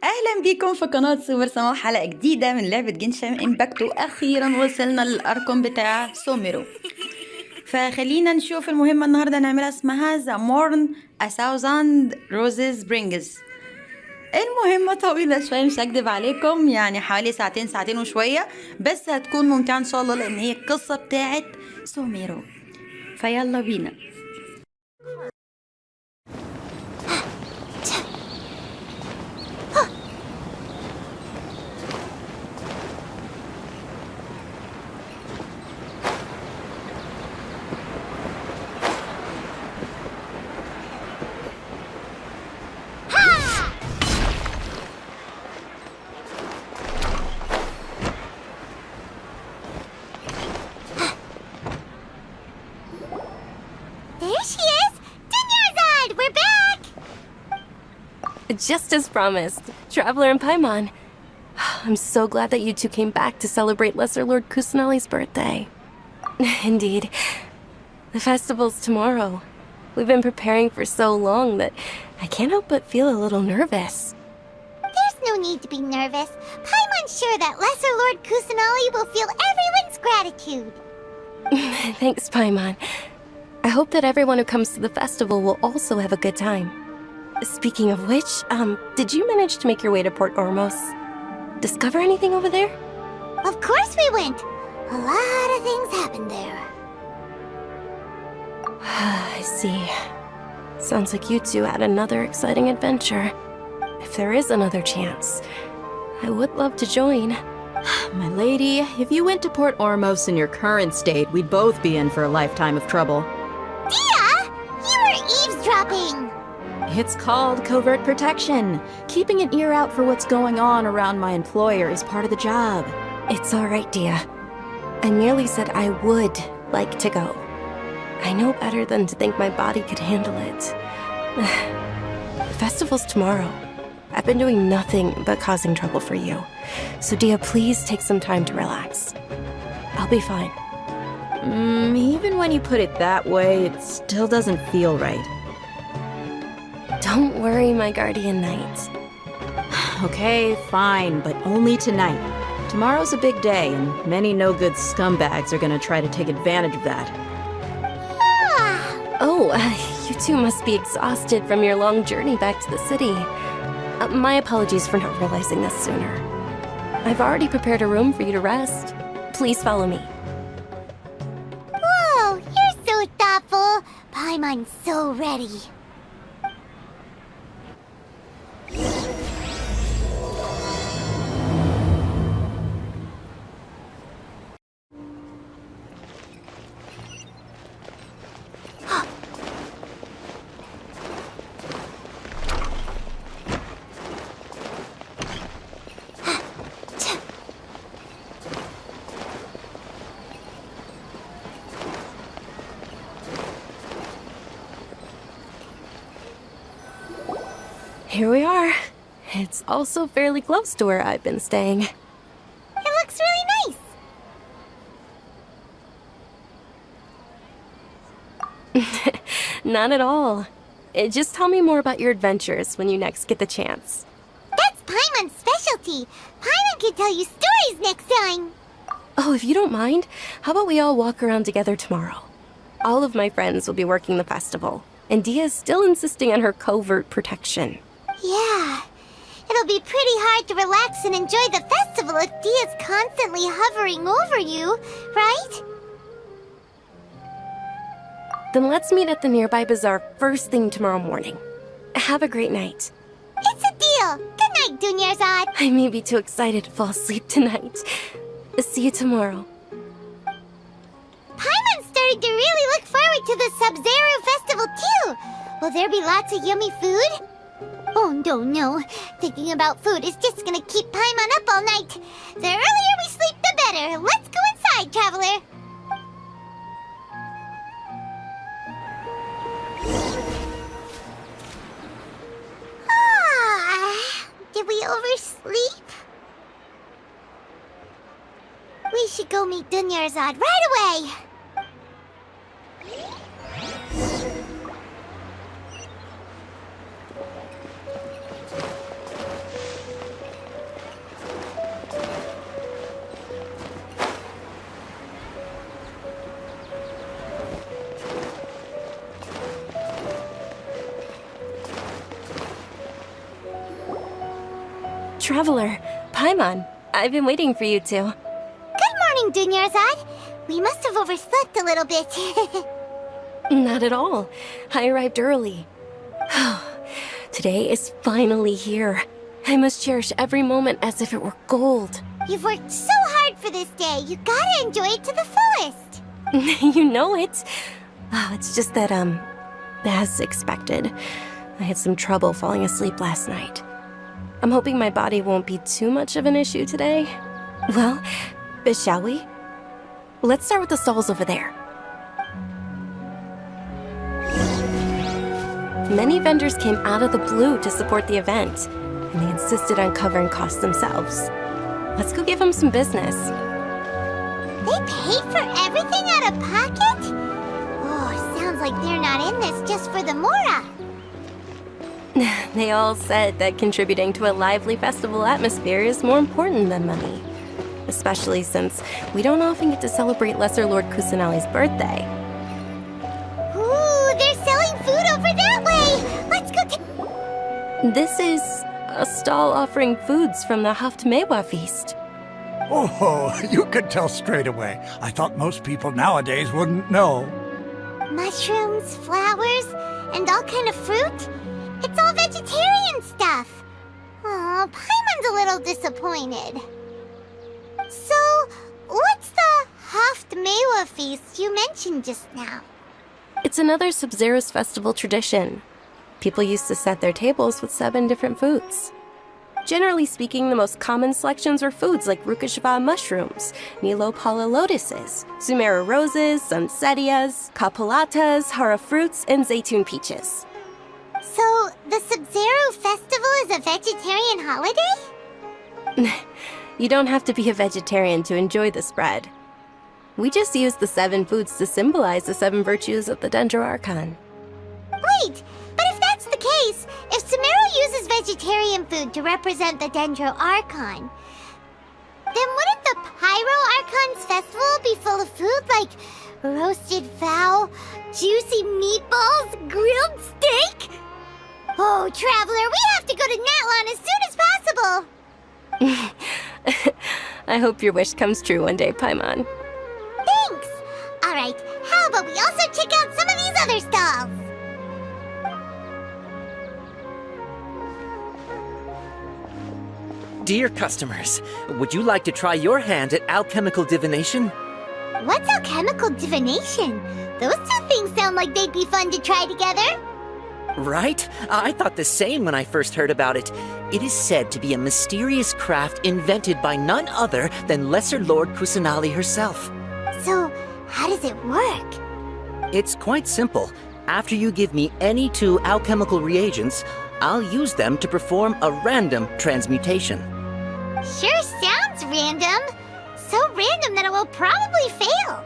اهلا بيكم في قناة سوبر سماح، حلقة جديدة من لعبة جنشن امباكت. واخيرا وصلنا للارقم بتاع سوميرو. فخلينا نشوف المهمة النهاردة نعملها، اسمها The Morn A Thousand Roses Brings. المهمة طويلة شوية، مش هكدب عليكم، يعني حوالي ساعتين وشوية، بس هتكون ممتعة ان شاء الله لان هي القصة بتاعت سوميرو. فيلا بينا. Just as promised, Traveler and Paimon. I'm so glad that you two came back to celebrate Lesser Lord Kusanali's birthday. Indeed. The festival's tomorrow. We've been preparing for so long that I can't help but feel a little nervous. There's no need to be nervous. Paimon's sure that Lesser Lord Kusanali will feel everyone's gratitude. Thanks, Paimon. I hope that everyone who comes to the festival will also have a good time. Speaking of which, did you manage to make your way to Port Ormos? Discover anything over there? Of course we went. A lot of things happened there. I see. Sounds like you two had another exciting adventure. If there is another chance, I would love to join. My lady, if you went to Port Ormos in your current state, we'd both be in for a lifetime of trouble. Dia! You were eavesdropping! It's called covert protection. Keeping an ear out for what's going on around my employer is part of the job. It's all right, Dia. I merely said I would like to go. I know better than to think my body could handle it. The festival's tomorrow. I've been doing nothing but causing trouble for you. So Dia, please take some time to relax. I'll be fine. Even when you put it that way, it still doesn't feel right. Don't worry, my guardian knight. Okay, fine, but only tonight. Tomorrow's a big day, and many no-good scumbags are gonna try to take advantage of that. Oh, you two must be exhausted from your long journey back to the city. My apologies for not realizing this sooner. I've already prepared a room for you to rest. Please follow me. Whoa, you're so thoughtful. Paimon's so ready. Here we are. It's also fairly close to where I've been staying. It looks really nice. Not at all. Just tell me more about your adventures when you next get the chance. That's Paimon's specialty. Paimon can tell you stories next time. Oh, if you don't mind, how about we all walk around together tomorrow? All of my friends will be working the festival, and Dia's still insisting on her covert protection. Yeah. It'll be pretty hard to relax and enjoy the festival if Dia's constantly hovering over you, right? Then let's meet at the nearby bazaar first thing tomorrow morning. Have a great night. It's a deal. Good night, Dunyarzad. I may be too excited to fall asleep tonight. See you tomorrow. Paimon's starting to really look forward to the Sub-Zero festival too. Will there be lots of yummy food? Oh, no. Thinking about food is just gonna keep Paimon up all night. The earlier we sleep, the better. Let's go inside, Traveler. Did we oversleep? We should go meet Dunyarzad right away. Traveler, Paimon, I've been waiting for you two. Good morning, Dunyarzad. We must have overslept a little bit. Not at all. I arrived early. Today is finally here. I must cherish every moment as if it were gold. You've worked so hard for this day. You gotta enjoy it to the fullest. You know it. Oh, it's just that, as expected, I had some trouble falling asleep last night. I'm hoping my body won't be too much of an issue today. Well, shall we? Let's start with the stalls over there. Many vendors came out of the blue to support the event, and they insisted on covering costs themselves. Let's go give them some business. They paid for everything out of pocket? Oh, sounds like they're not in this just for the Mora. They all said that contributing to a lively festival atmosphere is more important than money. Especially since we don't often get to celebrate Lesser Lord Kusanali's birthday. Ooh, they're selling food over that way! Let's go This is a stall offering foods from the Haftmewa feast. Oh, you could tell straight away. I thought most people nowadays wouldn't know. Mushrooms, flowers, and all kind of fruit? It's all vegetarian stuff. Aw, Paimon's a little disappointed. So, what's the Haftmewa feast you mentioned just now? It's another Sub-Zero's festival tradition. People used to set their tables with 7 different foods. Generally speaking, the most common selections were foods like Rukashva mushrooms, Nilopala lotuses, Sumera roses, Sunsetias, Kapulatas, Hara fruits, and Zaytun peaches. So, the Sub-Zero festival is a vegetarian holiday? You don't have to be a vegetarian to enjoy the spread. We just use the 7 foods to symbolize the 7 virtues of the Dendro Archon. Wait, but if that's the case, if Sumero uses vegetarian food to represent the Dendro Archon, then wouldn't the Pyro Archon's festival be full of food like roasted fowl, juicy meatballs, grilled steak? Oh, Traveler, we have to go to Natlan as soon as possible! I hope your wish comes true one day, Paimon. Thanks! Alright, how about we also check out some of these other stalls? Dear customers, would you like to try your hand at alchemical divination? What's alchemical divination? Those two things sound like they'd be fun to try together. Right? I thought the same when I first heard about it. It is said to be a mysterious craft invented by none other than Lesser Lord Kusanali herself. So, how does it work? It's quite simple. After you give me any 2 alchemical reagents, I'll use them to perform a random transmutation. Sure sounds random. So random that it will probably fail.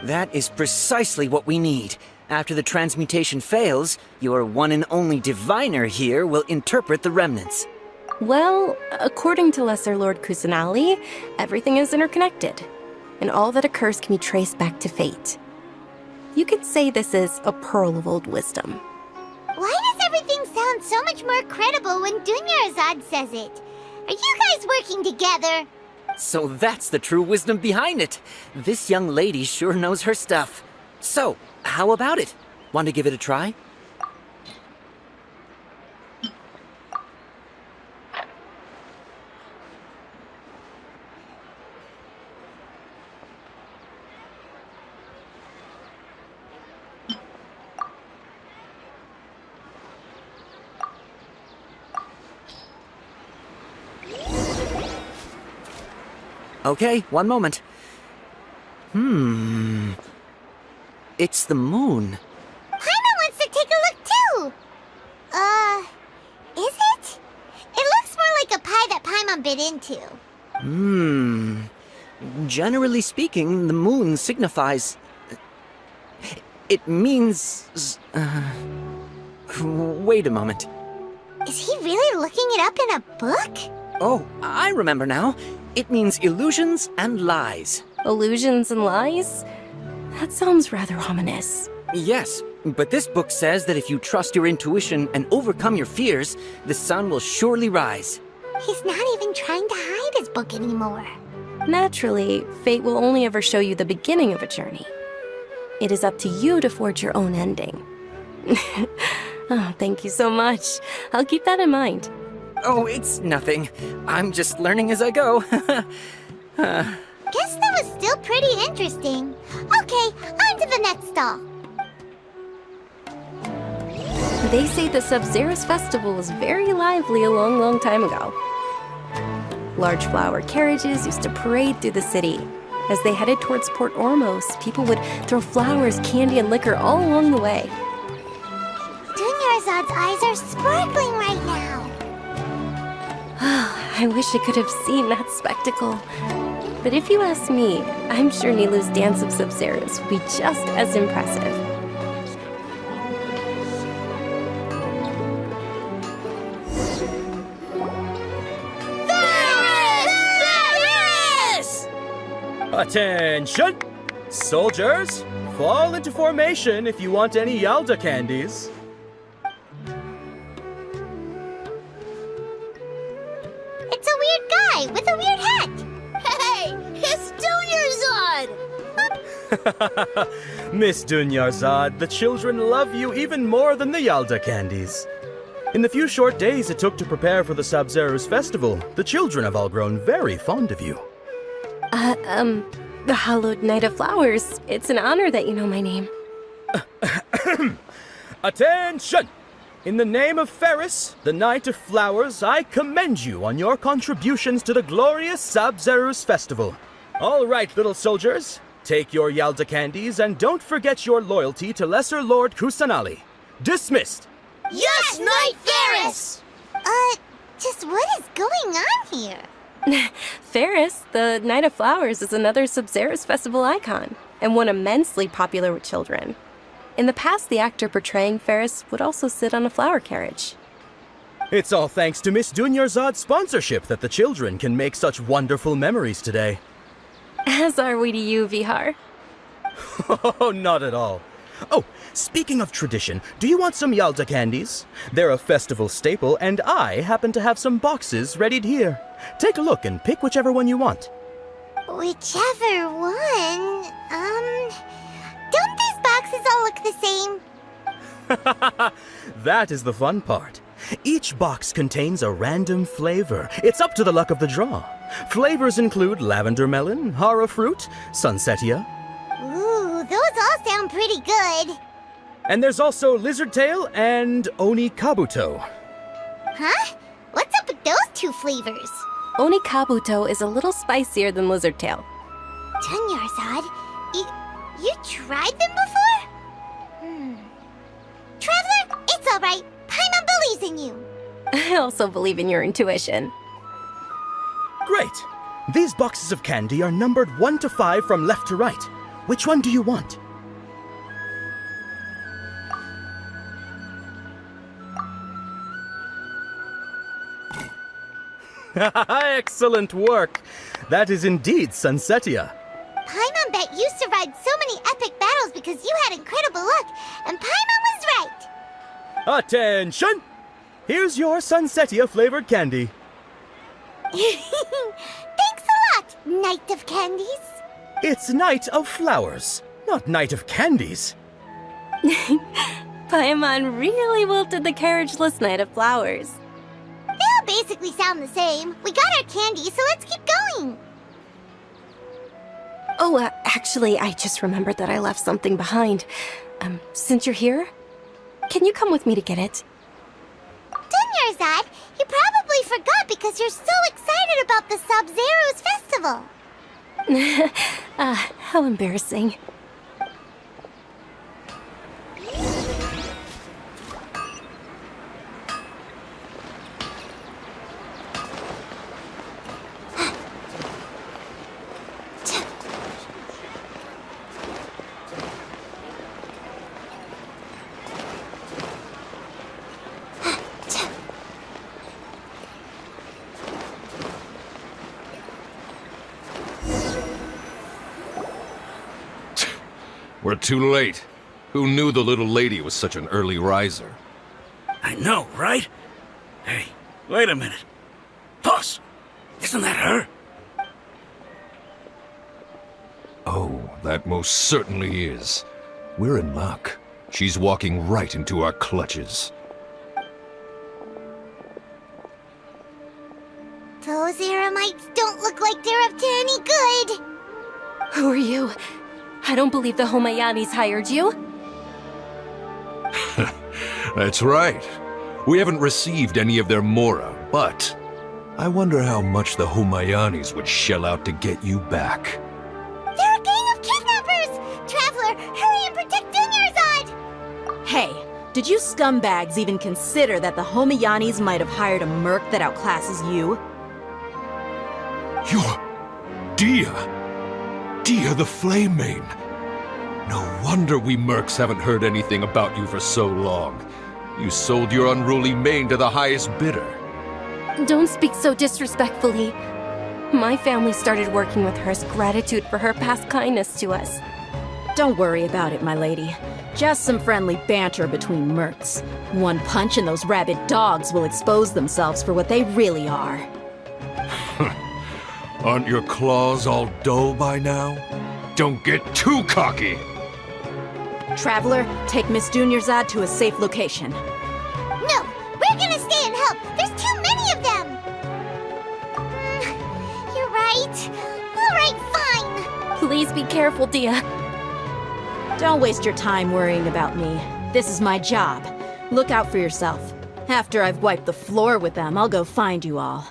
That is precisely what we need. After the transmutation fails, your one and only diviner here will interpret the remnants. Well, according to Lesser Lord Kusanali, everything is interconnected, and all that occurs can be traced back to fate. You could say this is a pearl of old wisdom. Why does everything sound so much more credible when Dunyarzad says it? Are you guys working together? So that's the true wisdom behind it. This young lady sure knows her stuff. So, how about it? Want to give it a try? Okay, one moment. It's the moon. Paimon wants to take a look too! Is it? It looks more like a pie that Paimon bit into. Generally speaking, the moon signifies... It means... Wait a moment. Is he really looking it up in a book? Oh, I remember now. It means illusions and lies. Illusions and lies? That sounds rather ominous. Yes, but this book says that if you trust your intuition and overcome your fears, the sun will surely rise. He's not even trying to hide his book anymore. Naturally, fate will only ever show you the beginning of a journey. It is up to you to forge your own ending. Oh, thank you so much. I'll keep that in mind. Oh, it's nothing. I'm just learning as I go. Guess that was still pretty interesting. Okay, on to the next stall. They say the Sub-Zero's festival was very lively a long, long time ago. Large flower carriages used to parade through the city. As they headed towards Port Ormos, people would throw flowers, candy, and liquor all along the way. Dunyarzad's eyes are sparkling right now. I wish I could have seen that spectacle. But if you ask me, I'm sure Nilu's dance of Sub-Zeros would be just as impressive. Attention! Soldiers, fall into formation if you want any Yalda candies. It's a weird guy with a weird hat. Hey, it's Dunyarzad! Miss Dunyarzad, the children love you even more than the Yalda candies. In the few short days it took to prepare for the Sub-Zero's festival, the children have all grown very fond of you. The Hallowed Knight of Flowers. It's an honor that you know my name. Attention! In the name of Ferris, the Knight of Flowers, I commend you on your contributions to the glorious Sub-Zero's festival. All right, little soldiers, take your Yalda candies and don't forget your loyalty to Lesser Lord Kusanali. Dismissed! Yes, Knight Ferris! Just what is going on here? Ferris, the Knight of Flowers, is another Sub-Zero's festival icon, and one immensely popular with children. In the past, the actor portraying Ferris would also sit on a flower carriage. It's all thanks to Miss Dunyarzad's sponsorship that the children can make such wonderful memories today. As are we to you, Vihar. Oh, not at all. Oh, speaking of tradition, do you want some Yalda candies? They're a festival staple, and I happen to have some boxes readied here. Take a look and pick whichever one you want. Whichever one, don't these boxes all look the same? That is the fun part. Each box contains a random flavor. It's up to the luck of the draw. Flavors include lavender melon, hara fruit, sunsetia. Ooh, those all sound pretty good. And there's also lizard tail and oni kabuto. Huh? What's up with those two flavors? Oni Kabuto is a little spicier than Lizard Tail. Dunyarzad, you tried them before? Traveler, it's all right. Paimon believes in you. I also believe in your intuition. Great! These boxes of candy are numbered 1 to 5 from left to right. Which one do you want? Excellent work! That is indeed Sunsetia. Paimon bet you survived so many epic battles because you had incredible luck, and Paimon was right. Attention! Here's your Sunsetia flavored candy. Thanks a lot, Knight of Candies. It's Knight of Flowers, not Knight of Candies. Paimon really wilted the carriageless Knight of Flowers. They all basically sound the same. We got our candy, so let's keep going. Oh, actually, I just remembered that I left something behind. Since you're here, can you come with me to get it? Dunyarzad, you probably forgot because you're so excited about the Sub-Zero's festival. How embarrassing. We're too late. Who knew the little lady was such an early riser? I know, right? Hey, wait a minute. Boss, isn't that her? Oh, that most certainly is. We're in luck. She's walking right into our clutches. Those Eremites don't look like they're up to any good. Who are you? I don't believe the Homayanis hired you. That's right. We haven't received any of their mora, but I wonder how much the Homayanis would shell out to get you back. They're a gang of kidnappers! Traveler, hurry and protect Dunyarzad! Hey, did you scumbags even consider that the Homayanis might have hired a merc that outclasses you? You're... Dia! Dia the Flame Mane! No wonder we mercs haven't heard anything about you for so long. You sold your unruly mane to the highest bidder. Don't speak so disrespectfully. My family started working with her as gratitude for her past kindness to us. Don't worry about it, my lady. Just some friendly banter between mercs. One punch and those rabid dogs will expose themselves for what they really are. Aren't your claws all dull by now? Don't get too cocky! Traveler, take Miss Dunyarzad to a safe location. No, we're gonna stay and help. There's too many of them. You're right. All right, fine. Please be careful, Dia. Don't waste your time worrying about me. This is my job. Look out for yourself. After I've wiped the floor with them, I'll go find you all.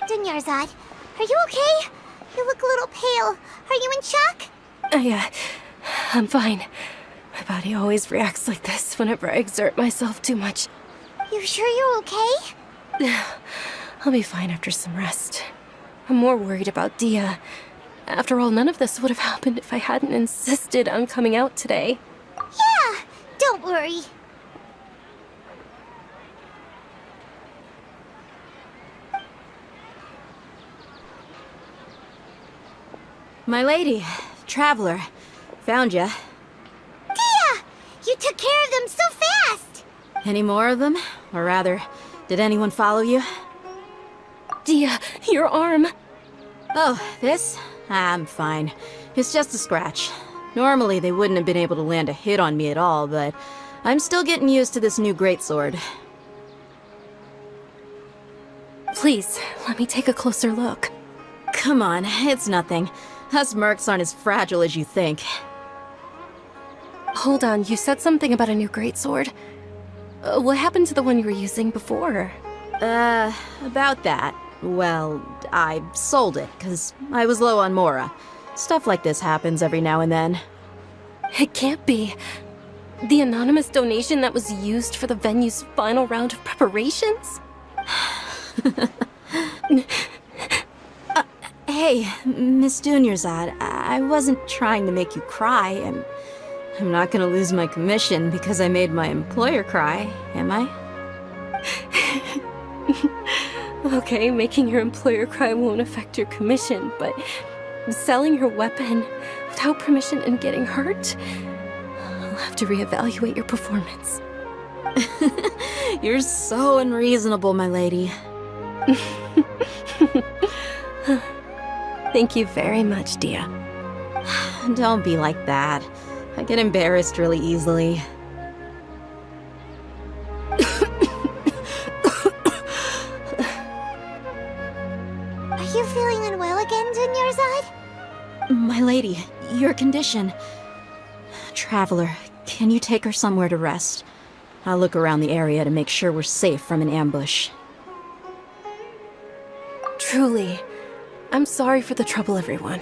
Dunyarzad, are you okay? You look a little pale. Are you in shock? I'm fine. My body always reacts like this whenever I exert myself too much. You sure you're okay? I'll be fine after some rest. I'm more worried about Dia. After all, none of this would have happened if I hadn't insisted on coming out today. Yeah, don't worry. My lady, Traveler, found ya. Dia! You took care of them so fast! Any more of them? Or rather, did anyone follow you? Dia, your arm! Oh, this? I'm fine. It's just a scratch. Normally, they wouldn't have been able to land a hit on me at all, but I'm still getting used to this new greatsword. Please, let me take a closer look. Come on, it's nothing. Us mercs aren't as fragile as you think. Hold on, you said something about a new greatsword. What happened to the one you were using before? About that. Well, I sold it, because I was low on mora. Stuff like this happens every now and then. It can't be. The anonymous donation that was used for the venue's final round of preparations? Hey, Miss Dunyarzad, I wasn't trying to make you cry, and I'm not gonna lose my commission because I made my employer cry, am I? Okay, making your employer cry won't affect your commission, but selling your weapon without permission and getting hurt? I'll have to reevaluate your performance. You're so unreasonable, my lady. Thank you very much, Dia. Don't be like that. I get embarrassed really easily. Are you feeling unwell again, Dunyarzad? My lady, your condition. Traveler, can you take her somewhere to rest? I'll look around the area to make sure we're safe from an ambush. Truly, I'm sorry for the trouble, everyone.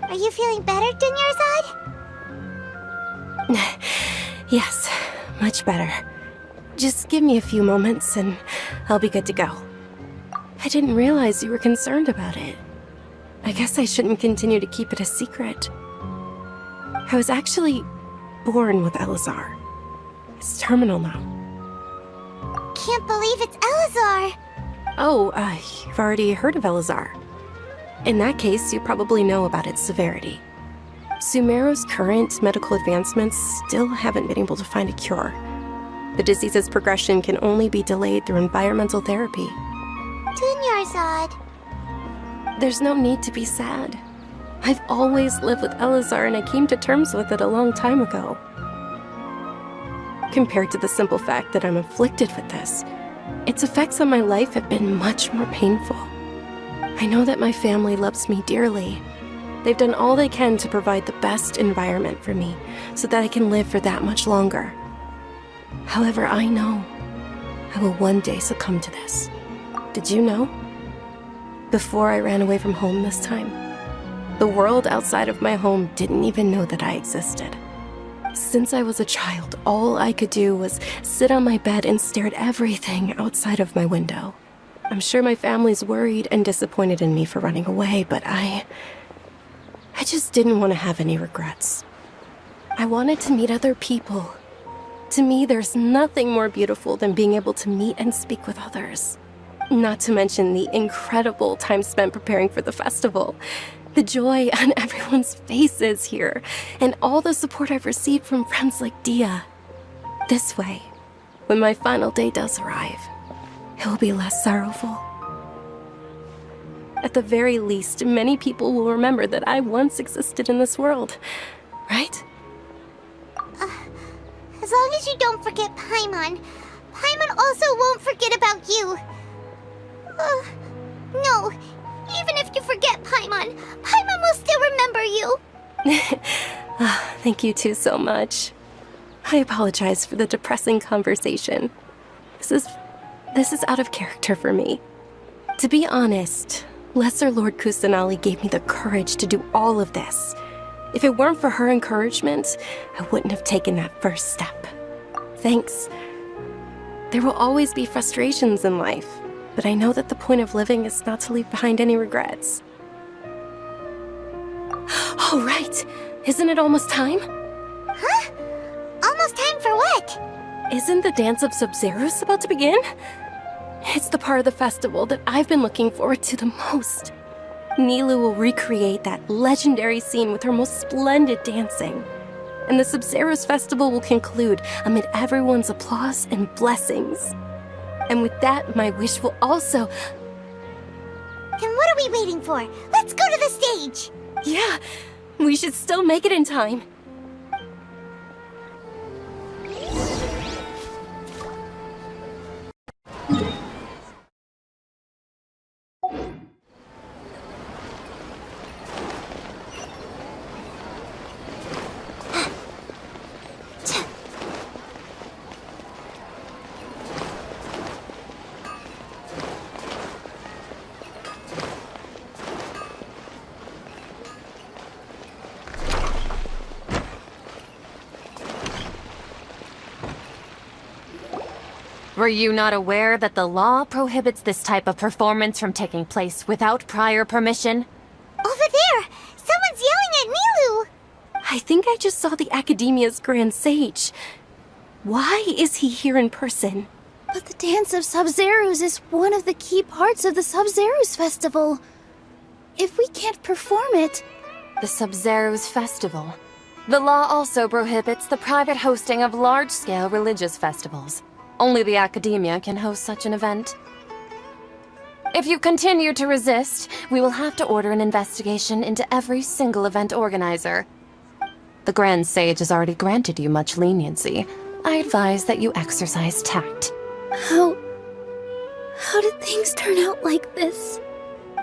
Are you feeling better, Dunyarzad? Yes, much better. Just give me a few moments and I'll be good to go. I didn't realize you were concerned about it. I guess I shouldn't continue to keep it a secret. I was actually born with Elazar. It's terminal now. Can't believe it's Elazar. Oh, you've already heard of Elazar. In that case, you probably know about its severity. Sumeru's current medical advancements still haven't been able to find a cure. The disease's progression can only be delayed through environmental therapy. Dunyarzad. There's no need to be sad. I've always lived with Elazar and I came to terms with it a long time ago. Compared to the simple fact that I'm afflicted with this, its effects on my life have been much more painful. I know that my family loves me dearly. They've done all they can to provide the best environment for me so that I can live for that much longer. However, I know I will one day succumb to this. Did you know? Before I ran away from home this time, the world outside of my home didn't even know that I existed. Since I was a child, all I could do was sit on my bed and stare at everything outside of my window. I'm sure my family's worried and disappointed in me for running away, but I just didn't want to have any regrets. I wanted to meet other people. To me, there's nothing more beautiful than being able to meet and speak with others. Not to mention the incredible time spent preparing for the festival. The joy on everyone's faces here, and all the support I've received from friends like Dia. This way, when my final day does arrive, it will be less sorrowful. At the very least, many people will remember that I once existed in this world, right? As long as you don't forget Paimon, Paimon also won't forget about you. No, even if you forget Paimon, Paimon will still remember you. Thank you two so much. I apologize for the depressing conversation. This is out of character for me. To be honest, Lesser Lord Kusanali gave me the courage to do all of this. If it weren't for her encouragement, I wouldn't have taken that first step. Thanks. There will always be frustrations in life, but I know that the point of living is not to leave behind any regrets. Oh, right. Isn't it almost time? Huh? Almost time for what? Isn't the Dance of Sub-Zeros about to begin? It's the part of the festival that I've been looking forward to the most. Nilu will recreate that legendary scene with her most splendid dancing. And the Sub-Zeros festival will conclude amid everyone's applause and blessings. And with that, my wish will also... Then what are we waiting for? Let's go to the stage! Yeah, we should still make it in time. Were you not aware that the law prohibits this type of performance from taking place without prior permission? Over there! Someone's yelling at Nilu! I think I just saw the Academia's Grand Sage. Why is he here in person? But the Dance of Sub-Zeros is one of the key parts of the Sub-Zeros festival. If we can't perform it... The Sub-Zeros Festival. The law also prohibits the private hosting of large-scale religious festivals. Only the Academia can host such an event. If you continue to resist, we will have to order an investigation into every single event organizer. The Grand Sage has already granted you much leniency. I advise that you exercise tact. How did things turn out like this?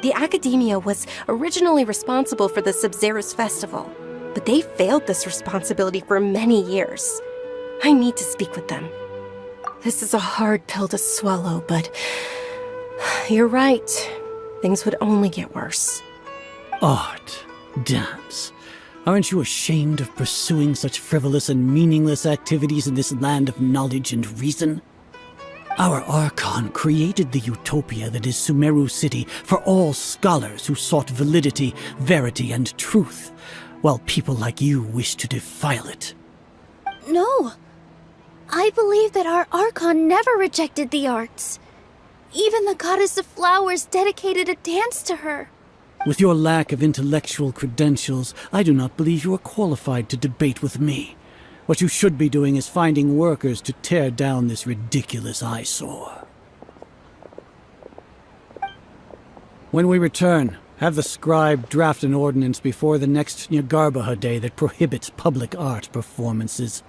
The Academia was originally responsible for the Sub-Zeros festival, but they failed this responsibility for many years. I need to speak with them. This is a hard pill to swallow, but you're right. Things would only get worse. Art, dance. Aren't you ashamed of pursuing such frivolous and meaningless activities in this land of knowledge and reason? Our Archon created the utopia that is Sumeru City for all scholars who sought validity, verity, and truth, while people like you wish to defile it. No. I believe that our Archon never rejected the arts. Even the goddess of flowers dedicated a dance to her. With your lack of intellectual credentials, I do not believe you are qualified to debate with me. What you should be doing is finding workers to tear down this ridiculous eyesore. When we return, have the scribe draft an ordinance before the next Nyagarbha day that prohibits public art performances.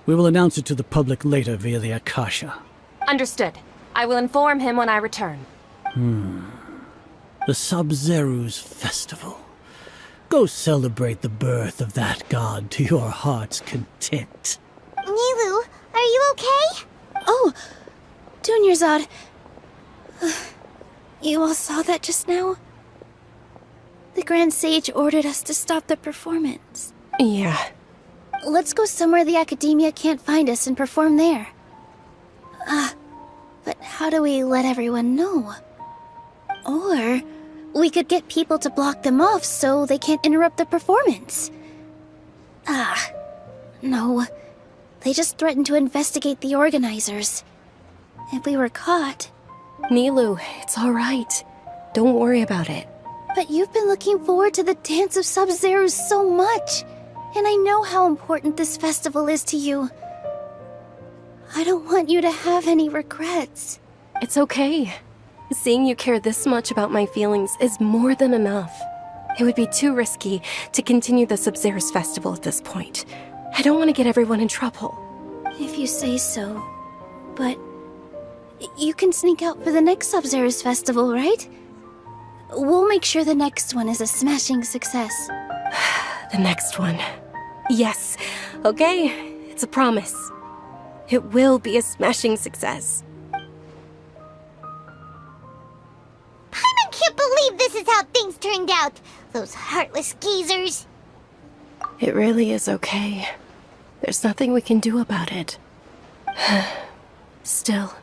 We will announce it to the public later via the Akasha. Understood. I will inform him when I return. The Sub-Zeru's festival. Go celebrate the birth of that god to your heart's content. Nilu, are you okay? Oh, Dunyarzad. You all saw that just now? The Grand Sage ordered us to stop the performance. Yeah. Let's go somewhere the Academia can't find us and perform there. But how do we let everyone know? Or we could get people to block them off so they can't interrupt the performance. No. They just threatened to investigate the organizers. If we were caught... Nilu, it's all right. Don't worry about it. But you've been looking forward to the Dance of Sub-Zero so much. And I know how important this festival is to you. I don't want you to have any regrets. It's okay. Seeing you care this much about my feelings is more than enough. It would be too risky to continue the Sub-Zero's festival at this point. I don't want to get everyone in trouble. If you say so. But you can sneak out for the next Sub-Zero's festival, right? We'll make sure the next one is a smashing success. The next one. Yes. Okay. It's a promise. It will be a smashing success. I can't believe this is how things turned out. Those heartless geezers. It really is okay. There's nothing we can do about it. Still,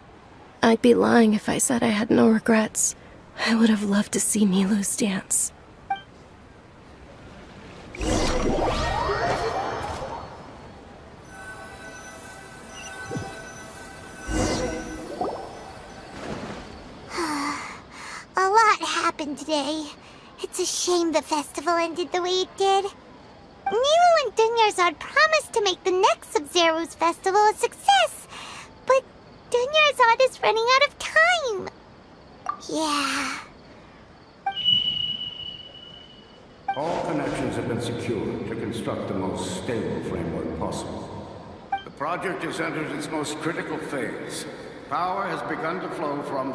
I'd be lying if I said I had no regrets. I would have loved to see Nilu's dance. A lot happened today. It's a shame the festival ended the way it did. Nilu and Dunyarzad promised to make the next Sub-Zero's festival a success, but Dunyarzad is running out of time. Yeah. All connections have been secured to construct the most stable framework possible. The project has entered its most critical phase. Power has begun to flow from...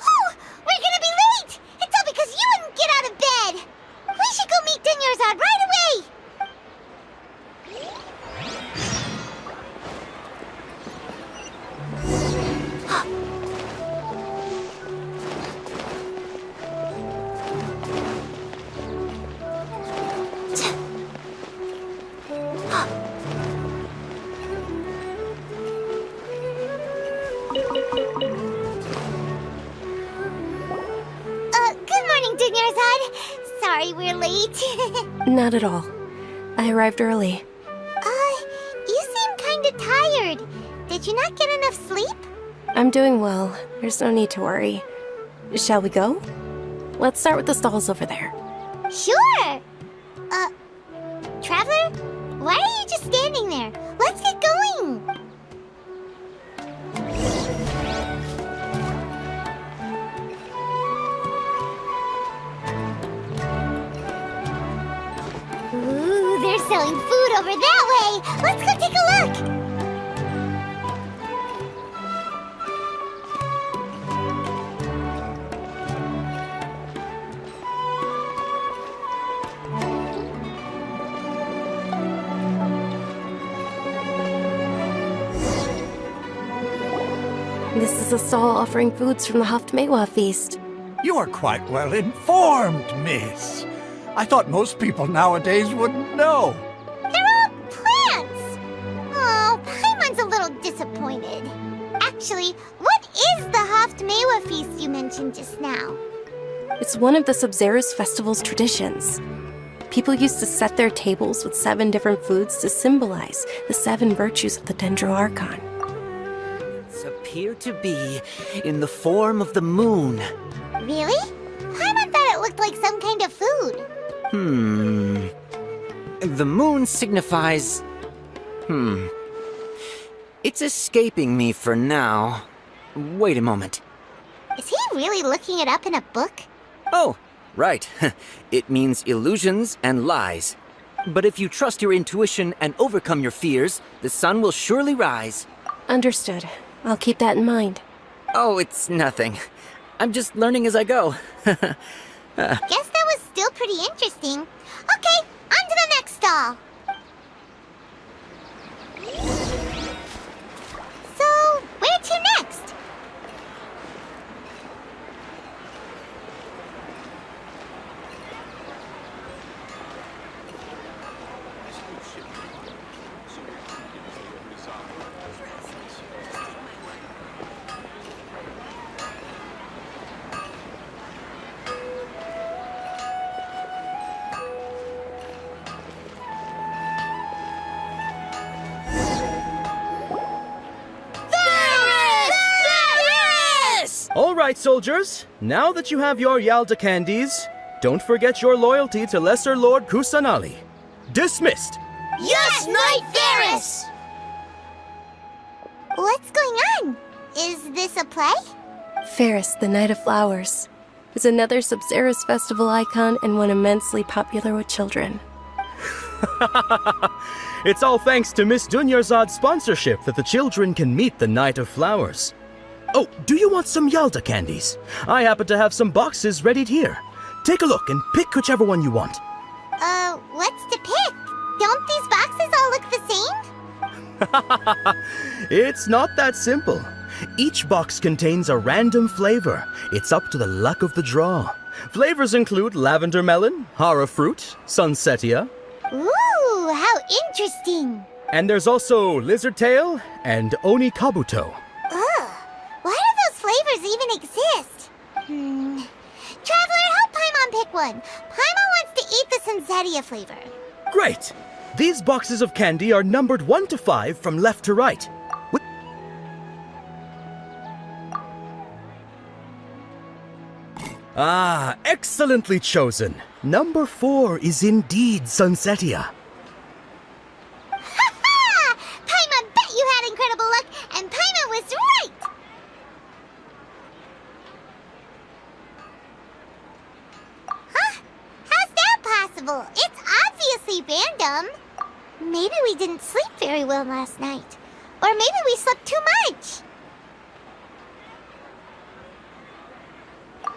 Oh, we're gonna be late! It's all because you wouldn't get out of bed! We should go meet Dunyarzad right away! Good morning, Dunyarzad. Sorry we're late. Not at all. I arrived early. You seem kinda tired. Did you not get enough sleep? I'm doing well. There's no need to worry. Shall we go? Let's start with the stalls over there. Sure! Traveler? Why are you just standing there? Let's get going! Ooh, they're selling food over that way! Let's go take a look! This is a stall offering foods from the Haftmewa feast. You are quite well informed, miss. I thought most people nowadays wouldn't know. They're all plants! Oh, Paimon's a little disappointed. Actually, what is the Haftmewa feast you mentioned just now? It's one of the Sub-Zerus festival's traditions. People used to set their tables with 7 different foods to symbolize the 7 virtues of the Dendro Archon. Appear to be in the form of the moon. Really? Paimon thought it looked like some kind of food. The moon signifies... It's escaping me for now. Wait a moment. Is he really looking it up in a book? Oh, right. It means illusions and lies. But if you trust your intuition and overcome your fears, the sun will surely rise. Understood. I'll keep that in mind. Oh, it's nothing. I'm just learning as I go. Guess that was still pretty interesting. Okay, on to the next stall. So, where to next? All right, soldiers. Now that you have your Yalda candies, don't forget your loyalty to Lesser Lord Kusanali. Dismissed. Yes, Knight Varus! What's going on? Is this a play? Ferris, the Knight of Flowers, is another Sub-Zerus festival icon and one immensely popular with children. It's all thanks to Miss Dunyarzad's sponsorship that the children can meet the Knight of Flowers. Oh, do you want some Yalda candies? I happen to have some boxes readied here. Take a look and pick whichever one you want. What's to pick? Don't these boxes all look the same? It's not that simple. Each box contains a random flavor. It's up to the luck of the draw. Flavors include lavender melon, hara fruit, sunsetia. Ooh, how interesting! And there's also lizard tail and oni kabuto. Ugh, why do those flavors even exist? Traveler, help Paimon pick one. Paimon wants to eat the sunsetia flavor. Great! These boxes of candy are numbered 1 to 5 from left to right. Ah, excellently chosen. Number 4 is indeed Sunsetia. Ha-ha! Paimon bet you had incredible luck, and Paimon was right! Huh? How's that possible? It's obviously random. Maybe we didn't sleep very well last night. Or maybe we slept too much.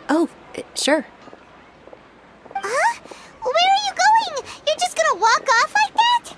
Oh, sure. Huh? Where are you going? You're just gonna walk off like that?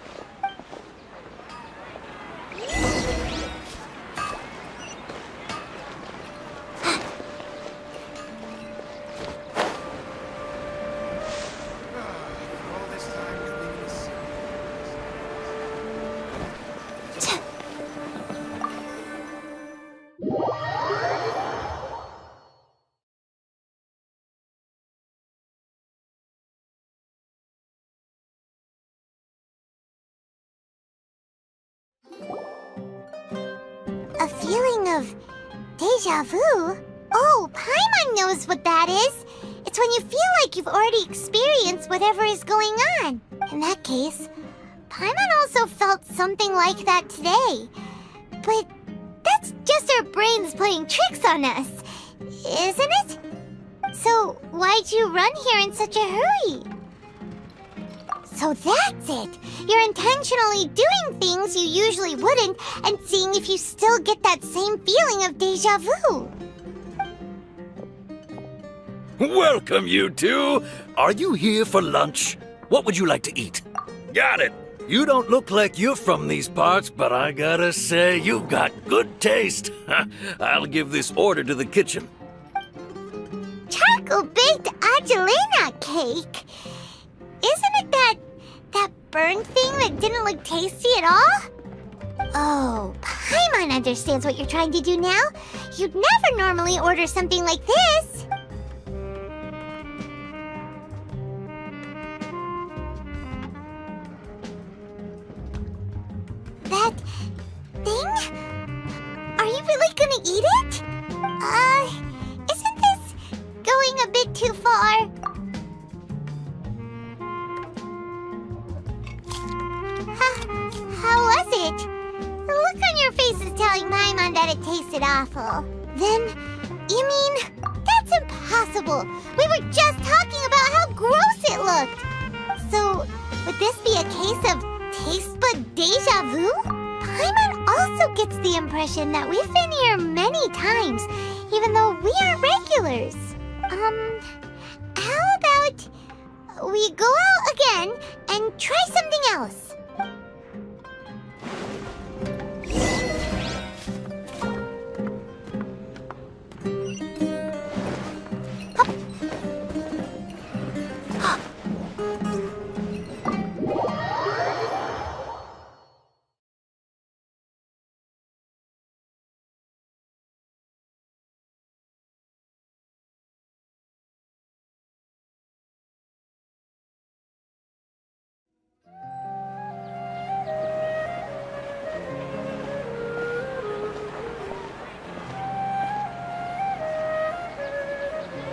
A feeling of deja vu? Oh, Paimon knows what that is. It's when you feel like you've already experienced whatever is going on. In that case, Paimon also felt something like that today. But that's just our brains playing tricks on us, isn't it? So why'd you run here in such a hurry? So that's it! You're intentionally doing things you usually wouldn't and seeing if you still get that same feeling of deja vu. Welcome, you two! Are you here for lunch? What would you like to eat? Got it! You don't look like you're from these parts, but I gotta say, you've got good taste. I'll give this order to the kitchen. Charcoal-baked Angelina cake? Isn't it that burned thing that didn't look tasty at all? Oh, Paimon understands what you're trying to do now. You'd never normally order something like this. That thing? Are you really gonna eat it? Isn't this going a bit too far? How was it? The look on your face is telling Paimon that it tasted awful. Then, you mean, that's impossible. We were just talking about how gross it looked. So, would this be a case of taste bud deja vu? Paimon also gets the impression that we've been here many times, even though we aren't regulars. How about we go out again and try something else?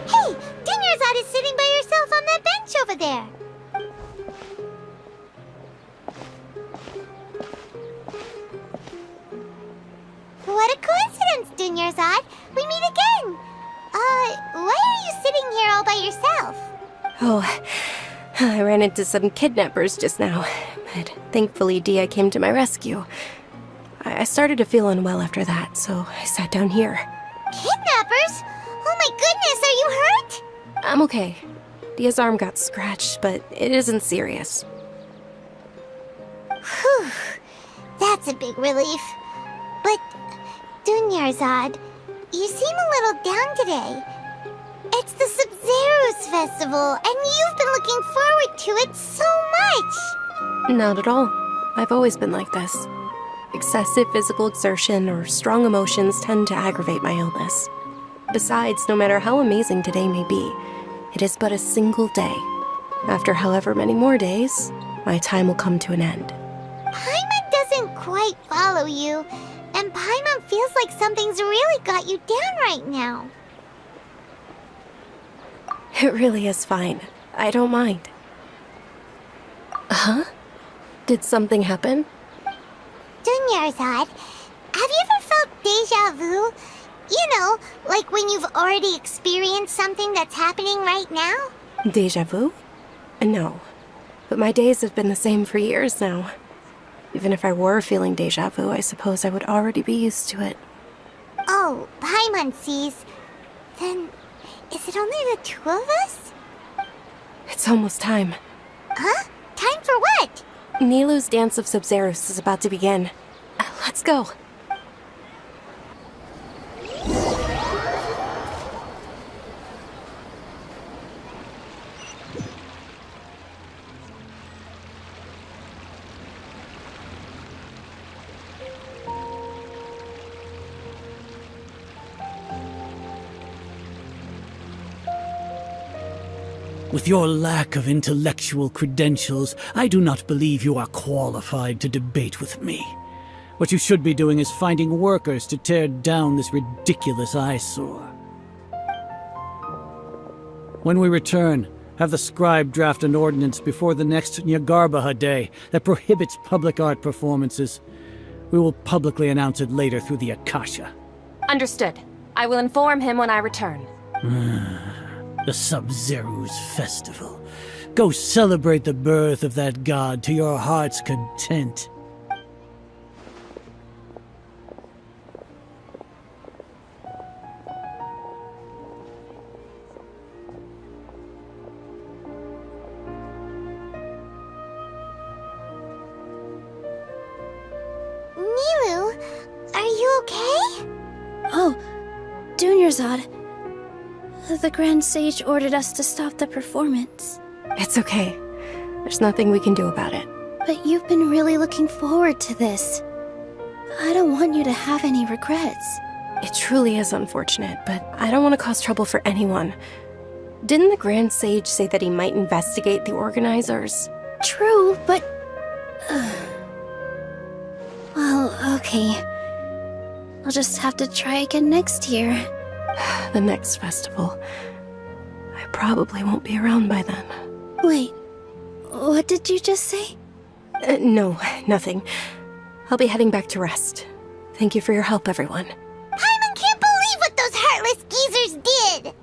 Hey, Dinnersot is sitting by yourself on that bench over there. What a coincidence, Dinnersot. We meet again. Why are you sitting here all by yourself? Oh, I ran into some kidnappers just now, but thankfully Dia came to my rescue. I started to feel unwell after that, so I sat down here. Kidnappers? Oh my goodness, are you hurt? I'm okay. Dia's arm got scratched, but it isn't serious. Whew, that's a big relief. But, Dunyarzad, you seem a little down today. It's the Sub-Zero's festival, and you've been looking forward to it so much! Not at all. I've always been like this. Excessive physical exertion or strong emotions tend to aggravate my illness. Besides, no matter how amazing today may be, it is but a single day. After however many more days, my time will come to an end. Paimon doesn't quite follow you, and Paimon feels like something's really got you down right now. It really is fine. I don't mind. Huh? Did something happen? Dunyarzad, have you ever felt deja vu? You know, like when you've already experienced something that's happening right now? Deja vu? No. But my days have been the same for years now. Even if I were feeling deja vu, I suppose I would already be used to it. Oh, Paimon sees. Then, is it only the two of us? It's almost time. Huh? Time for what? Nilou's Dance of Sub-Zeros is about to begin. Let's go. With your lack of intellectual credentials, I do not believe you are qualified to debate with me. What you should be doing is finding workers to tear down this ridiculous eyesore. When we return, have the scribe draft an ordinance before the next Nyagarbaha Day that prohibits public art performances. We will publicly announce it later through the Akasha. Understood. I will inform him when I return. The Sub-Zero's festival. Go celebrate the birth of that god to your heart's content. Dunyarzad. The Grand Sage ordered us to stop the performance. It's okay. There's nothing we can do about it. But you've been really looking forward to this. I don't want you to have any regrets. It truly is unfortunate, but I don't want to cause trouble for anyone. Didn't the Grand Sage say that he might investigate the organizers? True, but... Well, okay. I'll just have to try again next year. The next festival. I probably won't be around by then. Wait, what did you just say? No, nothing. I'll be heading back to rest. Thank you for your help, everyone. Paimon can't believe what those heartless geezers did!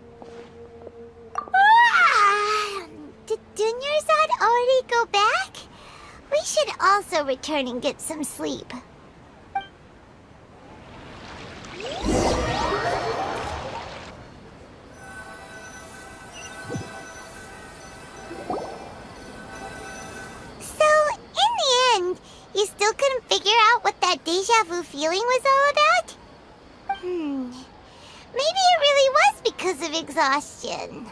Did Dunyarzad already go back? We should also return and get some sleep. You still couldn't figure out what that deja vu feeling was all about? Maybe it really was because of exhaustion.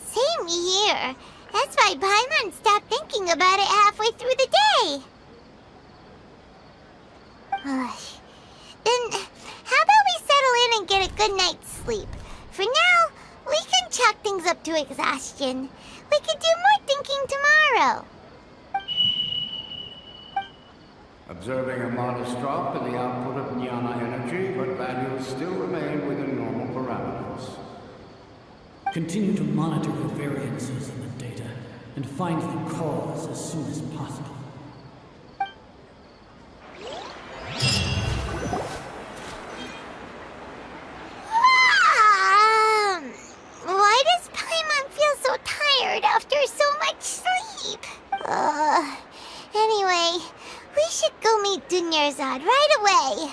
Same here. That's why Paimon stopped thinking about it halfway through the day. Then, how about we settle in and get a good night's sleep? For now, we can chalk things up to exhaustion. We could do more thinking tomorrow. Observing a modest drop in the output of jnana energy, but values still remain within normal parameters. Continue to monitor the variances in the data and find the cause as soon as possible. Why does Paimon feel so tired after so much sleep? Anyway, we should go meet Dunyarzad right away.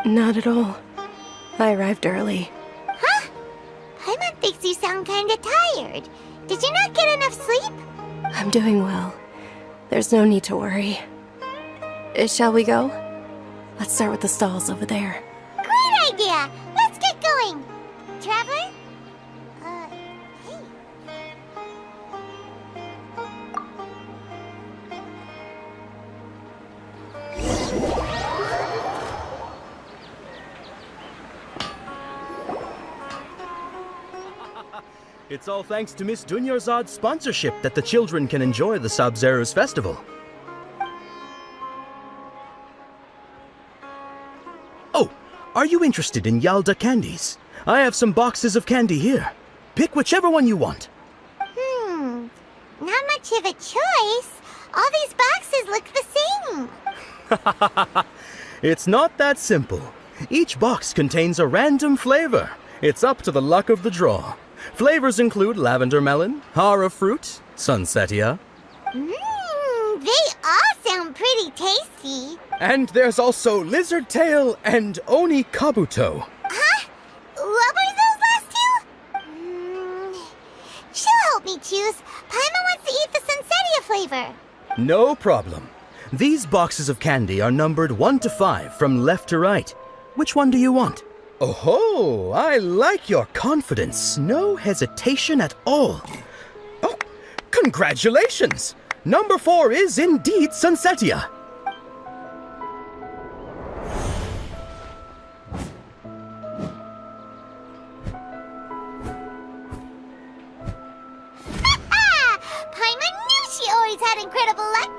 Not at all. I arrived early. Huh? Paimon thinks you sound kinda tired. Did you not get enough sleep? I'm doing well. There's no need to worry. Shall we go? Let's start with the stalls over there. Great idea! Let's get going! Traveler? Hey. It's all thanks to Miss Dunyarzad's sponsorship that the children can enjoy the Sub-Zero's festival. Oh, are you interested in Yalda candies? I have some boxes of candy here. Pick whichever one you want. Not much of a choice. All these boxes look the same. It's not that simple. Each box contains a random flavor. It's up to the luck of the draw. Flavors include lavender melon, hara fruit, sunsetia. They all sound pretty tasty. And there's also lizard tail and oni kabuto. Huh? What were those last two? She'll help me choose. Paimon wants to eat the sunsetia flavor. No problem. These boxes of candy are numbered 1 to 5 from left to right. Which one do you want? Oh, I like your confidence. No hesitation at all. Oh, congratulations! Number 4 is indeed Sunsetia. Paimon knew she always had incredible luck.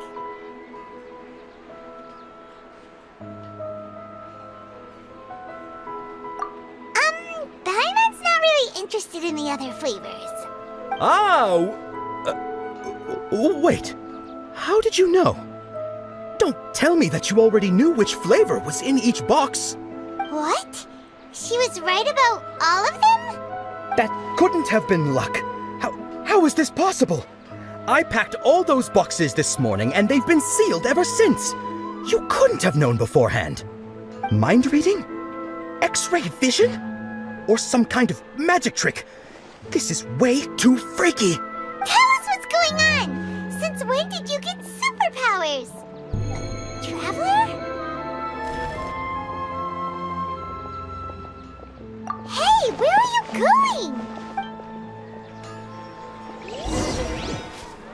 Paimon's not really interested in the other flavors. Wait. How did you know? tell me that you already knew which flavor was in each box. What? She was right about all of them? That couldn't have been luck. How is this possible? I packed all those boxes this morning and they've been sealed ever since. You couldn't have known beforehand. Mind reading? X-ray vision? Or some kind of magic trick? This is way too freaky. Tell us what's going on! Since when did you get superpowers? Traveler? Hey, where are you going?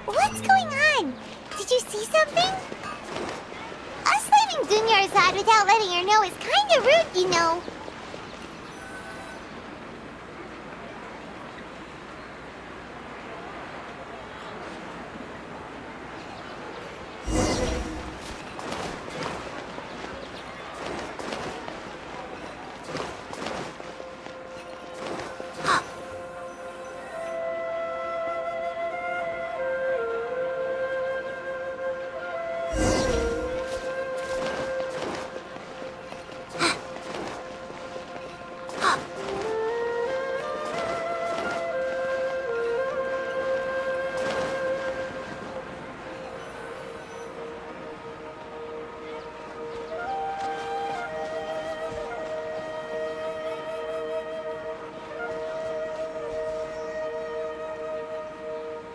What's going on? Did you see something? Us leaving Dunyarzad without letting her know is kinda rude, you know.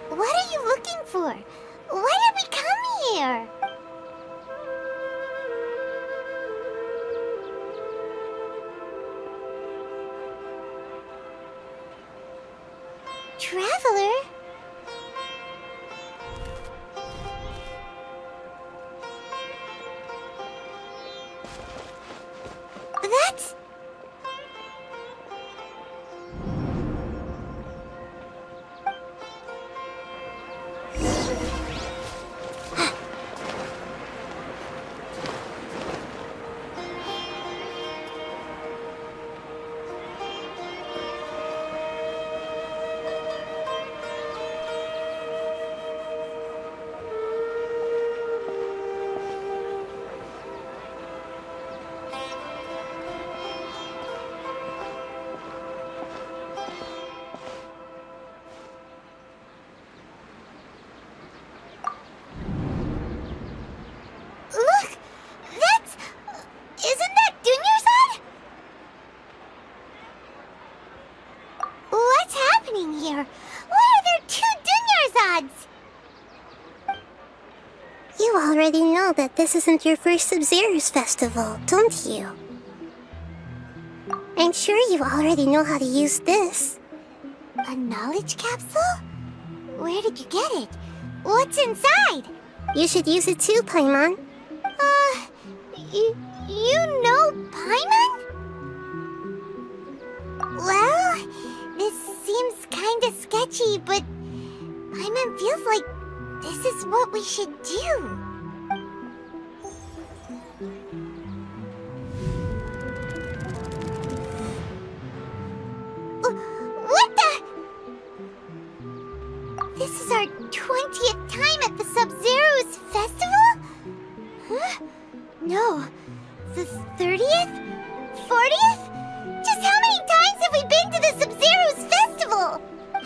What are you looking for? Why did we come here? Traveler? That's... Look! That's... Isn't that Dunyarzad? What's happening here? Why are there two Dunyarzads? You already know that this isn't your first Sub-Zero's festival, don't you? I'm sure you already know how to use this. A knowledge capsule? Where did you get it? What's inside? You should use it too, Paimon. You know Paimon? Well, this seems kinda sketchy, but Paimon feels like this is what we should do. What the? This is our 20th time at the Sub-Zero's festival? Huh? No. The 30th? 40th? Just how many times have we been to the Sub-Zero's festival?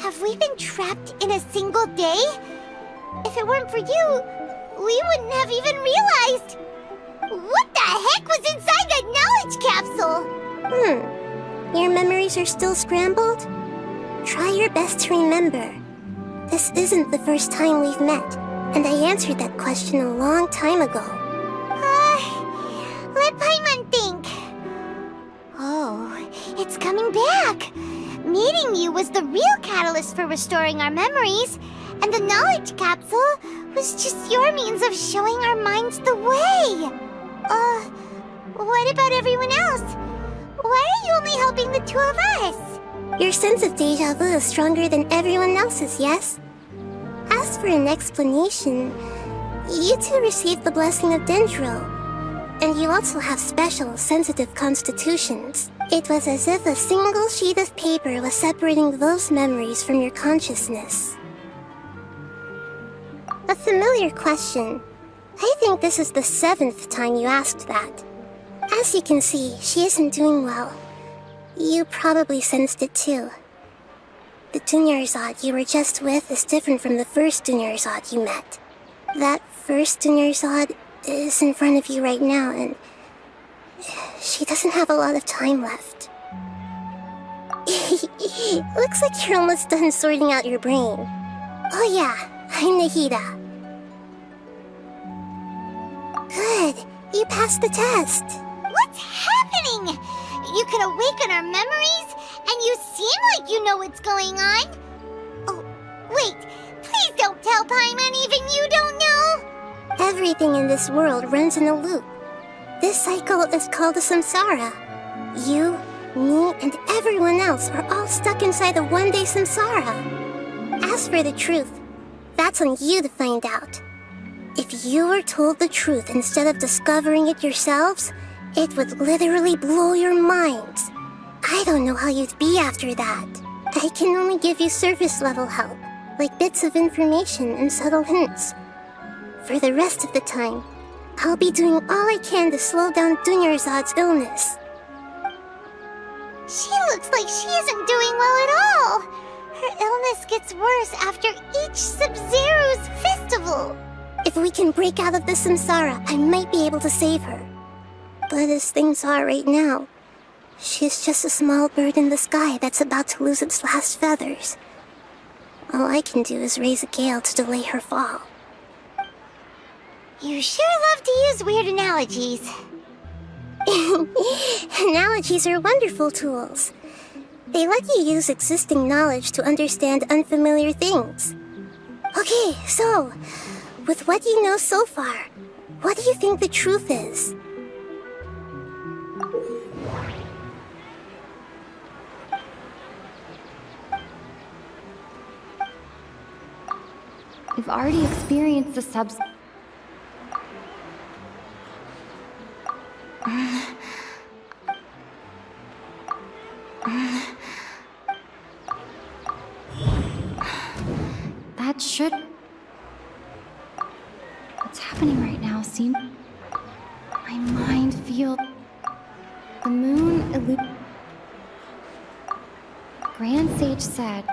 Have we been trapped in a single day? If it weren't for you, we wouldn't have even realized. What the heck was inside that knowledge capsule? Your memories are still scrambled? Try your best to remember. This isn't the first time we've met, and I answered that question a long time ago. Let Paimon think. Oh, it's coming back. Meeting you was the real catalyst for restoring our memories, and the knowledge capsule was just your means of showing our minds the way. What about everyone else? Why are you only helping the two of us? Your sense of deja vu is stronger than everyone else's, yes? As for an explanation, you two received the blessing of Dendro, and you also have special, sensitive constitutions. It was as if a single sheet of paper was separating those memories from your consciousness. A familiar question. I think this is the 7th time you asked that. As you can see, she isn't doing well. You probably sensed it too. The Dunyarzad you were just with is different from the first Dunyarzad you met. That first Dunyarzad is in front of you right now, and she doesn't have a lot of time left. Looks like you're almost done sorting out your brain. Oh yeah, I'm Nahida. Good, you passed the test. What's happening? You can awaken our memories, and you seem like you know what's going on. Oh, wait, please don't tell Paimon even you don't know. Everything in this world runs in a loop. This cycle is called a samsara. You, me, and everyone else are all stuck inside a one-day samsara. As for the truth, that's on you to find out. If you were told the truth instead of discovering it yourselves, it would literally blow your minds. I don't know how you'd be after that. I can only give you surface-level help, like bits of information and subtle hints. For the rest of the time, I'll be doing all I can to slow down Dunyarzad's illness. She looks like she isn't doing well at all. Her illness gets worse after each Sub-Zero's festival. If we can break out of the samsara, I might be able to save her. But as things are right now, she's just a small bird in the sky that's about to lose its last feathers. All I can do is raise a gale to delay her fall. You sure love to use weird analogies. Analogies are wonderful tools. They let you use existing knowledge to understand unfamiliar things. Okay, so, with what you know so far, what do you think the truth is? We've already experienced the subs... That should... What's happening right now seems... My mind feels... The moon Grand Sage said...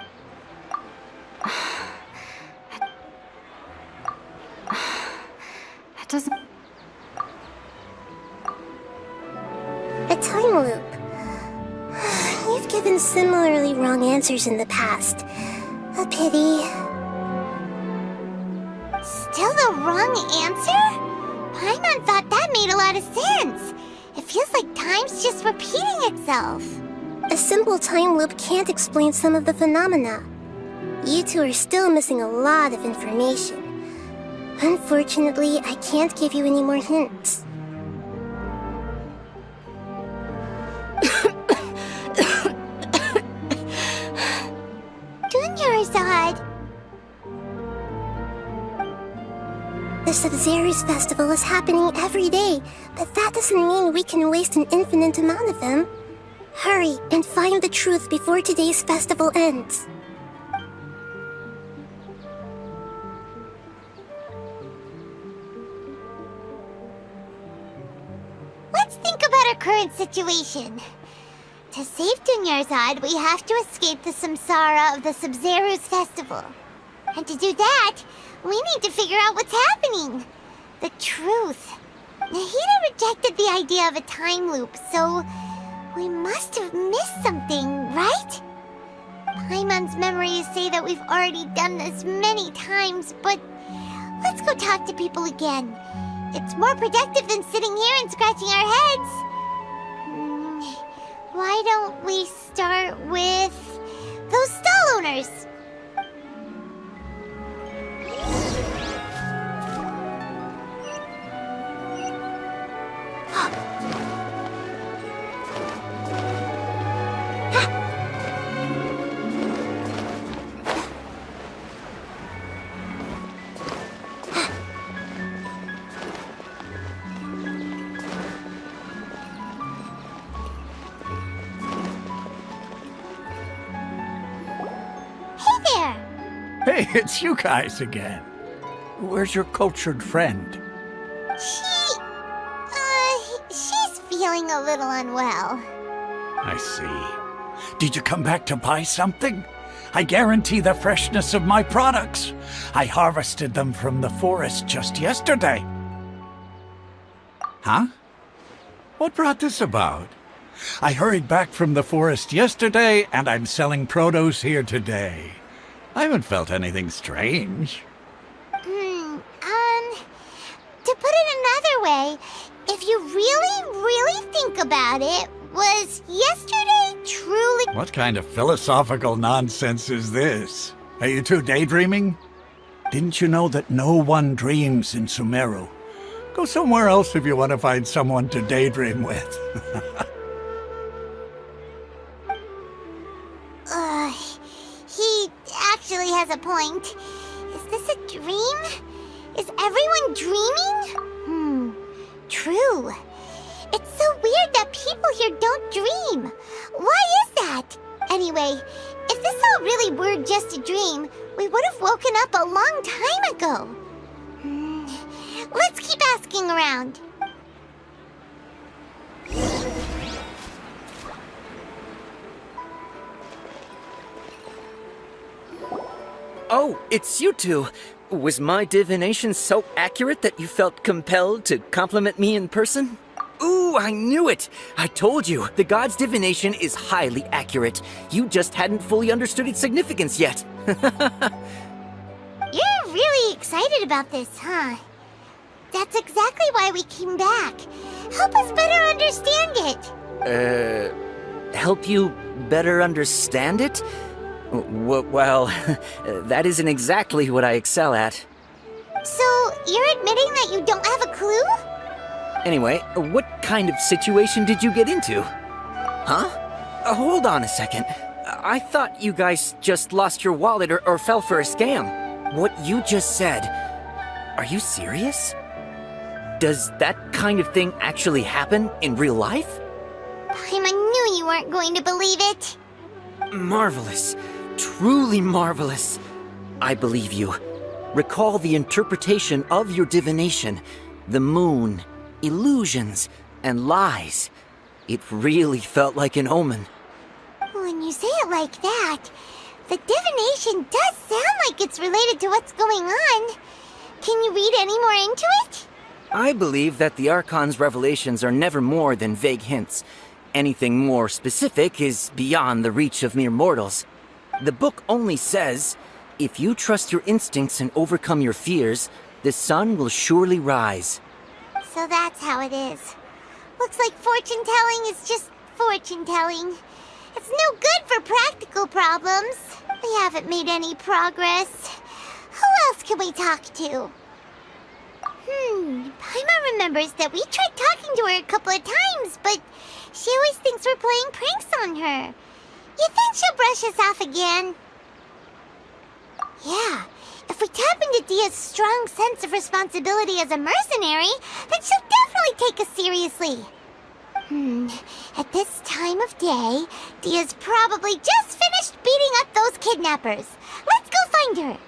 That doesn't... A time loop. You've given similarly wrong answers in the past. A pity. Still the wrong answer? Paimon thought that made a lot of sense. It feels like time's just repeating itself. A simple time loop can't explain some of the phenomena. You two are still missing a lot of information. Unfortunately, I can't give you any more hints. Dunyarzad. The Sub-Zero's festival is happening every day, but that doesn't mean we can waste an infinite amount of them. Hurry and find the truth before today's festival ends. Let's think about our current situation. To save Dunyarzad, we have to escape the samsara of the Sub-Zero's festival. And to do that, we need to figure out what's happening. The truth. Nahida rejected the idea of a time loop, so we must have missed something, right? Paimon's memories say that we've already done this many times, but let's go talk to people again. It's more productive than sitting here and scratching our heads. Why don't we start with those stall owners? Hey, it's you guys again. Where's your cultured friend? She's feeling a little unwell. I see. Did you come back to buy something? I guarantee the freshness of my products. I harvested them from the forest just yesterday. Huh? What brought this about? I hurried back from the forest yesterday, and I'm selling produce here today. I haven't felt anything strange. To put it another way, if you really think about it, was yesterday truly— What kind of philosophical nonsense is this? Are you two daydreaming? Didn't you know that no one dreams in Sumeru? Go somewhere else if you want to find someone to daydream with. He actually has a point. Is this a dream? Is everyone dreaming? True. It's so weird that people here don't dream. Why is that? Anyway, if this all really were just a dream, we would have woken up a long time ago. Let's keep asking around. Oh, it's you two. Was my divination so accurate that you felt compelled to compliment me in person? Ooh, I knew it! I told you, the god's divination is highly accurate. You just hadn't fully understood its significance yet. You're really excited about this, huh? That's exactly why we came back. Help us better understand it. Help you better understand it? Well, that isn't exactly what I excel at. So, you're admitting that you don't have a clue? Anyway, what kind of situation did you get into? Huh? Hold on a second. I thought you guys just lost your wallet or fell for a scam. What you just said, are you serious? Does that kind of thing actually happen in real life? I knew you weren't going to believe it. Marvelous. Truly marvelous. I believe you. Recall the interpretation of your divination, the moon, illusions, and lies. It really felt like an omen. When you say it like that, the divination does sound like it's related to what's going on. Can you read any more into it? I believe that the Archon's revelations are never more than vague hints. Anything more specific is beyond the reach of mere mortals. The book only says, if you trust your instincts and overcome your fears, the sun will surely rise. So that's how it is. Looks like fortune-telling is just fortune-telling. It's no good for practical problems. We haven't made any progress. Who else can we talk to? Paimon remembers that we tried talking to her a couple of times, but she always thinks we're playing pranks on her. You think she'll brush us off again? Yeah, if we tap into Dia's strong sense of responsibility as a mercenary, then she'll definitely take us seriously. At this time of day, Dia's probably just finished beating up those kidnappers. Let's go find her.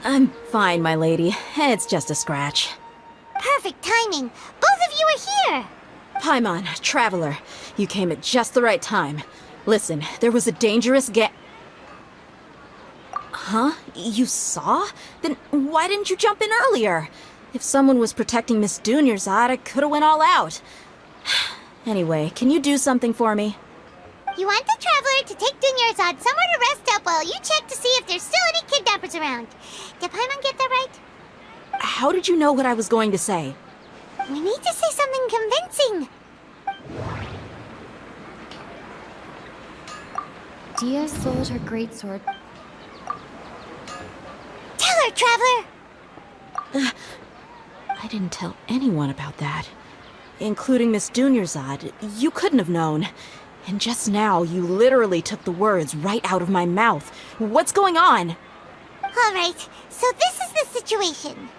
I'm fine, my lady. It's just a scratch. Perfect timing. Both of you are here. Paimon, Traveler, you came at just the right time. Listen, there was a dangerous Huh? You saw? Then why didn't you jump in earlier? If someone was protecting Miss Dunyarzad, I could have went all out. Anyway, can you do something for me? You want the Traveler to take Dunyarzad somewhere to rest up while you check to see if there's still any kidnappers around. Did Paimon get that right? How did you know what I was going to say? We need to say something convincing. Dia sold her greatsword. Tell her, Traveler! I didn't tell anyone about that. Including Miss Dunyarzad. You couldn't have known. And just now, you literally took the words right out of my mouth. What's going on? All right, so this is the situation.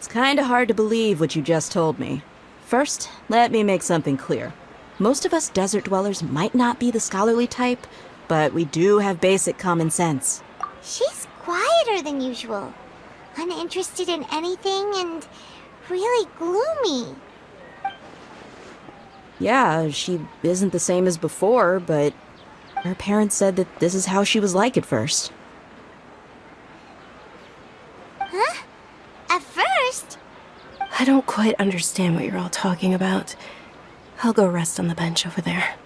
It's kinda hard to believe what you just told me. First, let me make something clear. Most of us desert dwellers might not be the scholarly type, but we do have basic common sense. She's quieter than usual, uninterested in anything, and really gloomy. Yeah, she isn't the same as before, but her parents said that this is how she was like at first. Huh? At first? I don't quite understand what you're all talking about. I'll go rest on the bench over there.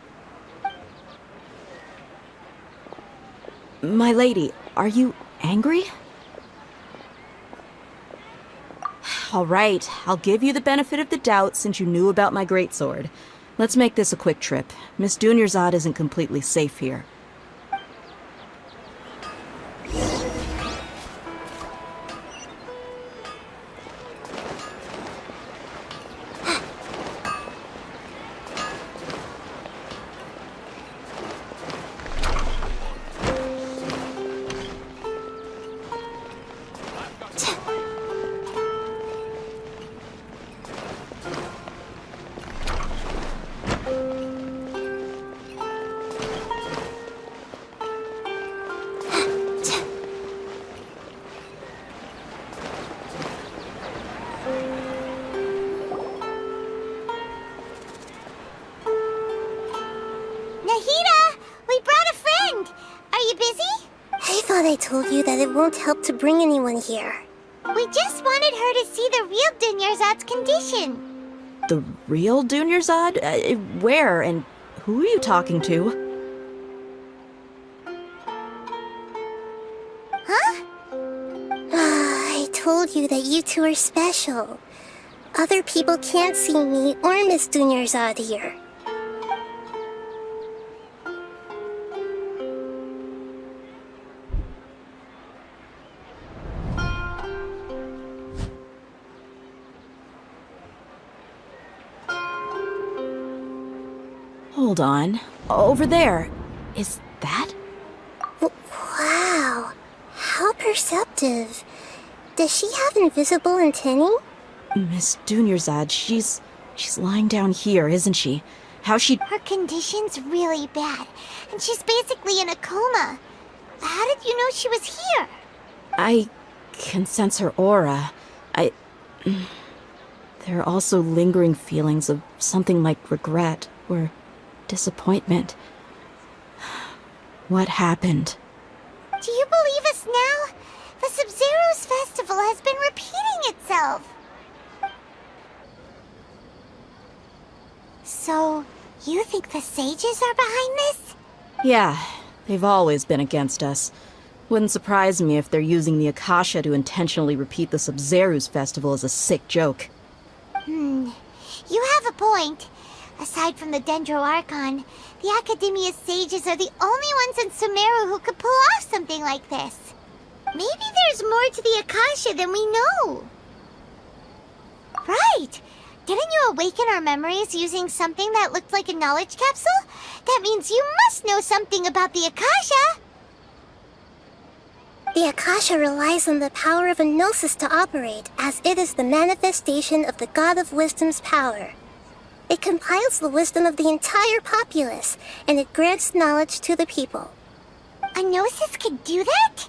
My lady, are you angry? All right, I'll give you the benefit of the doubt since you knew about my greatsword. Let's make this a quick trip. Miss Dunyarzad isn't completely safe here. Nahida! We brought a friend! Are you busy? I thought I told you that it won't help to bring anyone here. We just wanted her to see the real Dunyarzad's condition. The real Dunyarzad? Where and who are you talking to? Huh? I told you that you two are special. Other people can't see me or Miss Dunyarzad here. Hold on. Over there. Is that? Wow, how perceptive. Does she have invisible antennae? Miss Dunyarzad, she's lying down here, isn't she? How she... Her condition's really bad, and she's basically in a coma. How did you know she was here? I can sense her aura. There are also lingering feelings of something like regret or disappointment. What happened? Do you believe us now? The Sub-Zero's festival has been repeating itself. So, you think the sages are behind this? Yeah, they've always been against us. Wouldn't surprise me if they're using the Akasha to intentionally repeat the Sub-Zero's festival as a sick joke. You have a point. Aside from the Dendro Archon, the Academia's sages are the only ones in Sumeru who could pull off something like this. Maybe there's more to the Akasha than we know. Right! Didn't you awaken our memories using something that looked like a knowledge capsule? That means you must know something about the Akasha! The Akasha relies on the power of a gnosis to operate, as it is the manifestation of the God of Wisdom's power. It compiles the wisdom of the entire populace, and it grants knowledge to the people. A gnosis could do that?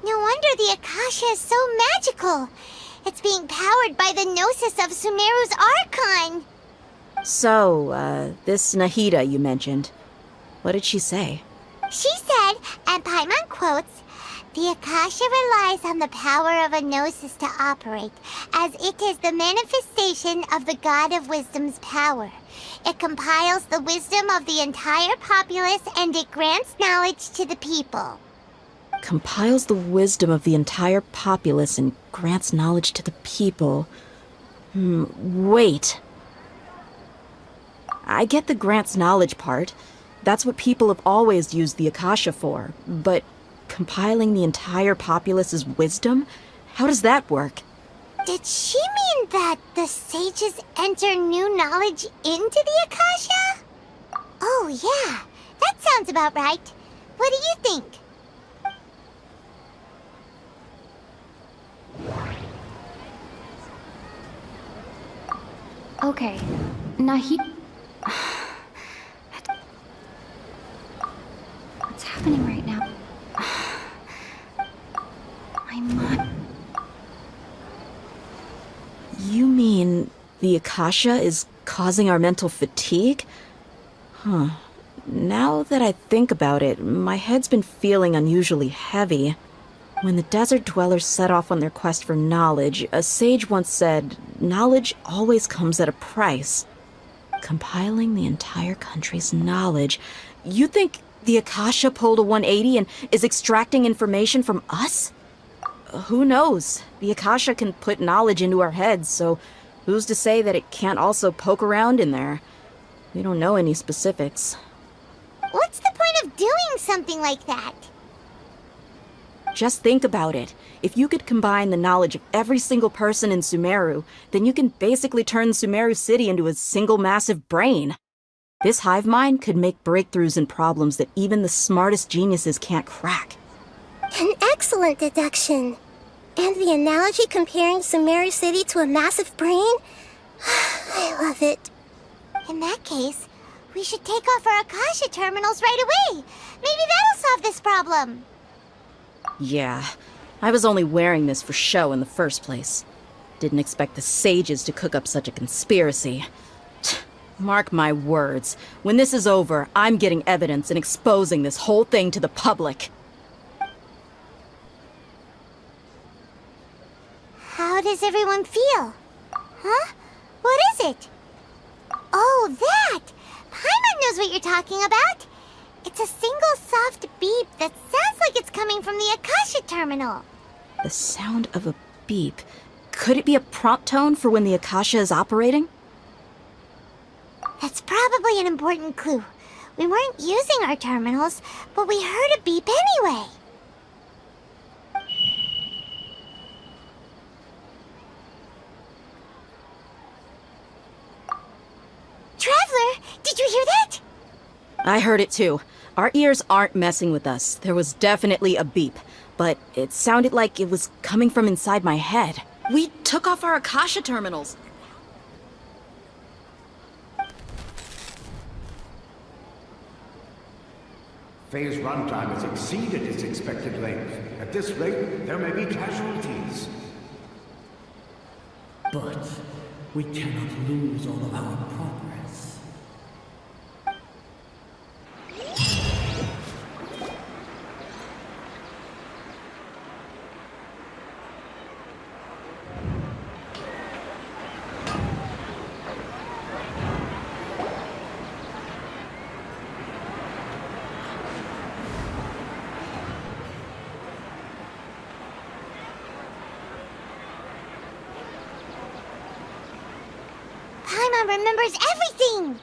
No wonder the Akasha is so magical. It's being powered by the gnosis of Sumeru's Archon. So, this Nahida you mentioned, what did she say? She said, and Paimon quotes, "The Akasha relies on the power of a gnosis to operate, as it is the manifestation of the God of Wisdom's power. It compiles the wisdom of the entire populace and it grants knowledge to the people." Compiles the wisdom of the entire populace and grants knowledge to the people. Wait. I get the grants knowledge part. That's what people have always used the Akasha for. But compiling the entire populace's wisdom? How does that work? Did she mean that the sages enter new knowledge into the Akasha? Oh yeah, that sounds about right. What do you think? Okay. Nahi. What's happening right now? My mind. You mean the Akasha is causing our mental fatigue? Huh. Now that I think about it, my head's been feeling unusually heavy. When the desert dwellers set off on their quest for knowledge, a sage once said, knowledge always comes at a price. Compiling the entire country's knowledge. You think the Akasha pulled a 180 and is extracting information from us? Who knows? The Akasha can put knowledge into our heads, so who's to say that it can't also poke around in there? We don't know any specifics. What's the point of doing something like that? Just think about it. If you could combine the knowledge of every single person in Sumeru, then you can basically turn Sumeru City into a single massive brain. This hive mind could make breakthroughs in problems that even the smartest geniuses can't crack. An excellent deduction. And the analogy comparing Sumeru City to a massive brain? I love it. In that case, we should take off our Akasha terminals right away. Maybe that'll solve this problem. Yeah, I was only wearing this for show in the first place. Didn't expect the sages to cook up such a conspiracy. Mark my words, when this is over, I'm getting evidence and exposing this whole thing to the public. How does everyone feel? Huh? What is it? Oh, that! Paimon knows what you're talking about. It's a single soft beep that sounds like it's coming from the Akasha terminal. The sound of a beep. Could it be a prompt tone for when the Akasha is operating? That's probably an important clue. We weren't using our terminals, but we heard a beep anyway. Traveler, did you hear that? I heard it too. Our ears aren't messing with us. There was definitely a beep, but it sounded like it was coming from inside my head. We took off our Akasha terminals. Phase runtime has exceeded its expected length. At this rate, there may be casualties. But we cannot lose all of our progress. Paimon remembers everything!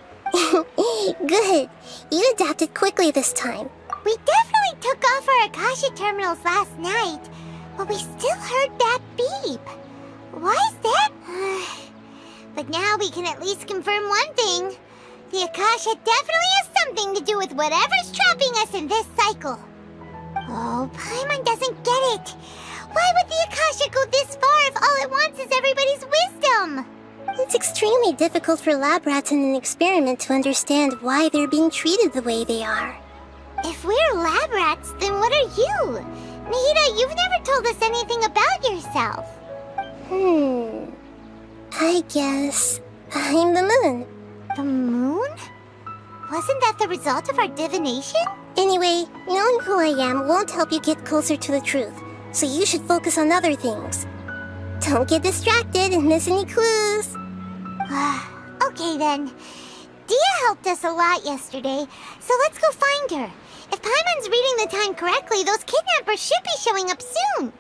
Good. You adapted quickly this time. We definitely took off our Akasha terminals last night, but we still heard that beep. Why is that? But now we can at least confirm one thing. The Akasha definitely has something to do with whatever's trapping us in this cycle. Oh, Paimon doesn't get it. Why would the Akasha go this far if all it wants is everybody's wisdom? It's extremely difficult for lab rats in an experiment to understand why they're being treated the way they are. If we're lab rats, then what are you? Nahida, you've never told us anything about yourself. I guess I'm the moon. The moon? Wasn't that the result of our divination? Anyway, knowing who I am won't help you get closer to the truth, so you should focus on other things. Don't get distracted and miss any clues. Okay then. Dia helped us a lot yesterday, so let's go find her. If Paimon's reading the time correctly, those kidnappers should be showing up soon.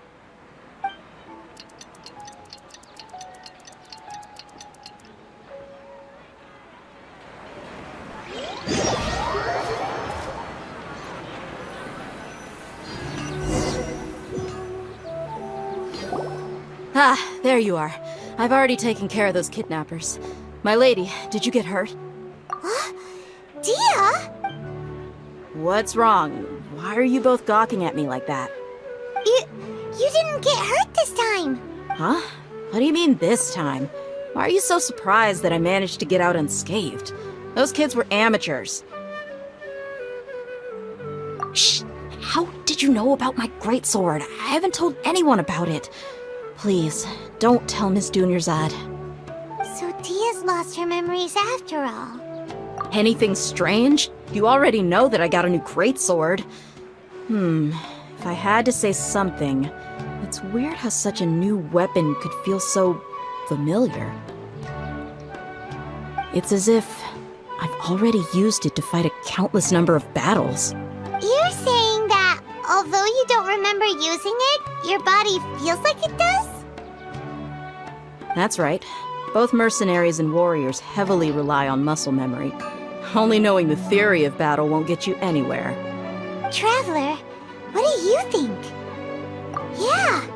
Ah, there you are. I've already taken care of those kidnappers. My lady, did you get hurt? Dia? What's wrong? Why are you both gawking at me like that? You didn't get hurt this time. Huh? What do you mean this time? Why are you so surprised that I managed to get out unscathed? Those kids were amateurs. Shh! How did you know about my greatsword? I haven't told anyone about it. Please, don't tell Miss Dunyarzad. So Dia's lost her memories after all. Anything strange? You already know that I got a new greatsword. If I had to say something, it's weird how such a new weapon could feel so familiar. It's as if I've already used it to fight a countless number of battles. You're saying that although you don't remember using it, your body feels like it does? That's right. Both mercenaries and warriors heavily rely on muscle memory. Only knowing the theory of battle won't get you anywhere. Traveler, what do you think? Yeah,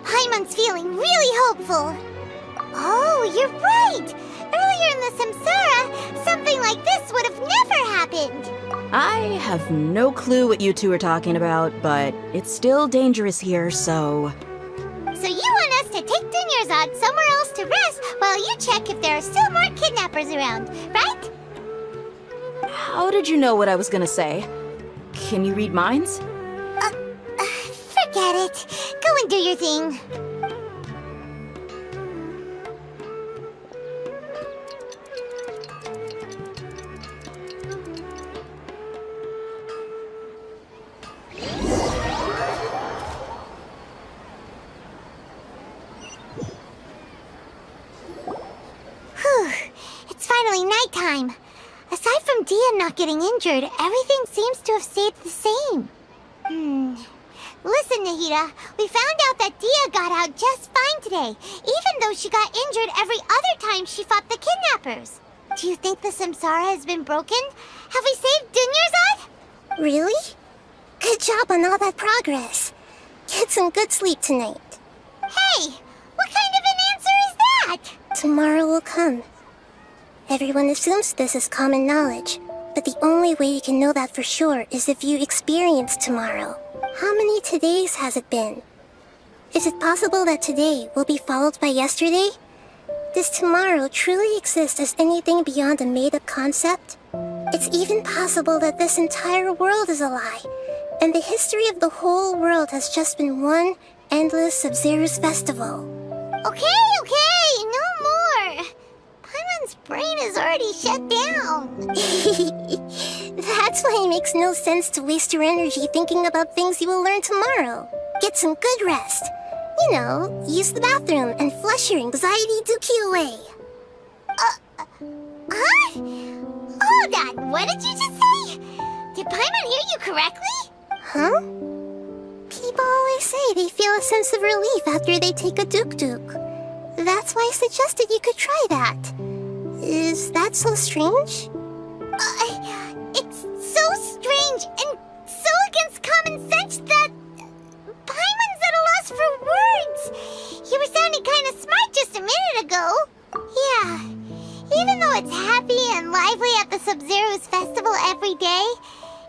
Paimon's feeling really hopeful. Oh, you're right! Earlier in the Samsara, something like this would have never happened! I have no clue what you two are talking about, but it's still dangerous here, so... So you want us to take Dunyarzad somewhere else to rest while you check if there are still more kidnappers around, right? How did you know what I was gonna say? Can you read minds? Forget it. Go and do your thing. Whew. It's finally nighttime. Aside from Dia not getting injured, everything seems to have stayed the same. Listen, Nahida, we found out that Dia got out just fine today, even though she got injured every other time she fought the kidnappers. Do you think the Samsara has been broken? Have we saved Dunyarzad? Really? Good job on all that progress. Get some good sleep tonight. Hey, what kind of an answer is that? Tomorrow will come. Everyone assumes this is common knowledge, but the only way you can know that for sure is if you experience tomorrow. How many todays has it been? Is it possible that today will be followed by yesterday? Does tomorrow truly exist as anything beyond a made-up concept? It's even possible that this entire world is a lie, and the history of the whole world has just been one endless Sub-Zero's festival. Okay, no more. Paimon's brain is already shut down. That's why it makes no sense to waste your energy thinking about things you will learn tomorrow. Get some good rest. You know, use the bathroom and flush your anxiety dookie away. Huh? Hold on, what did you just say? Did Paimon hear you correctly? Huh? People always say they feel a sense of relief after they take a duk-duk. That's why I suggested you could try that. Is that so strange? It's so strange and so against common sense that Paimon's at a loss for words. You were sounding kind of smart just a minute ago. Yeah, even though it's happy and lively at the Sub-Zero's festival every day,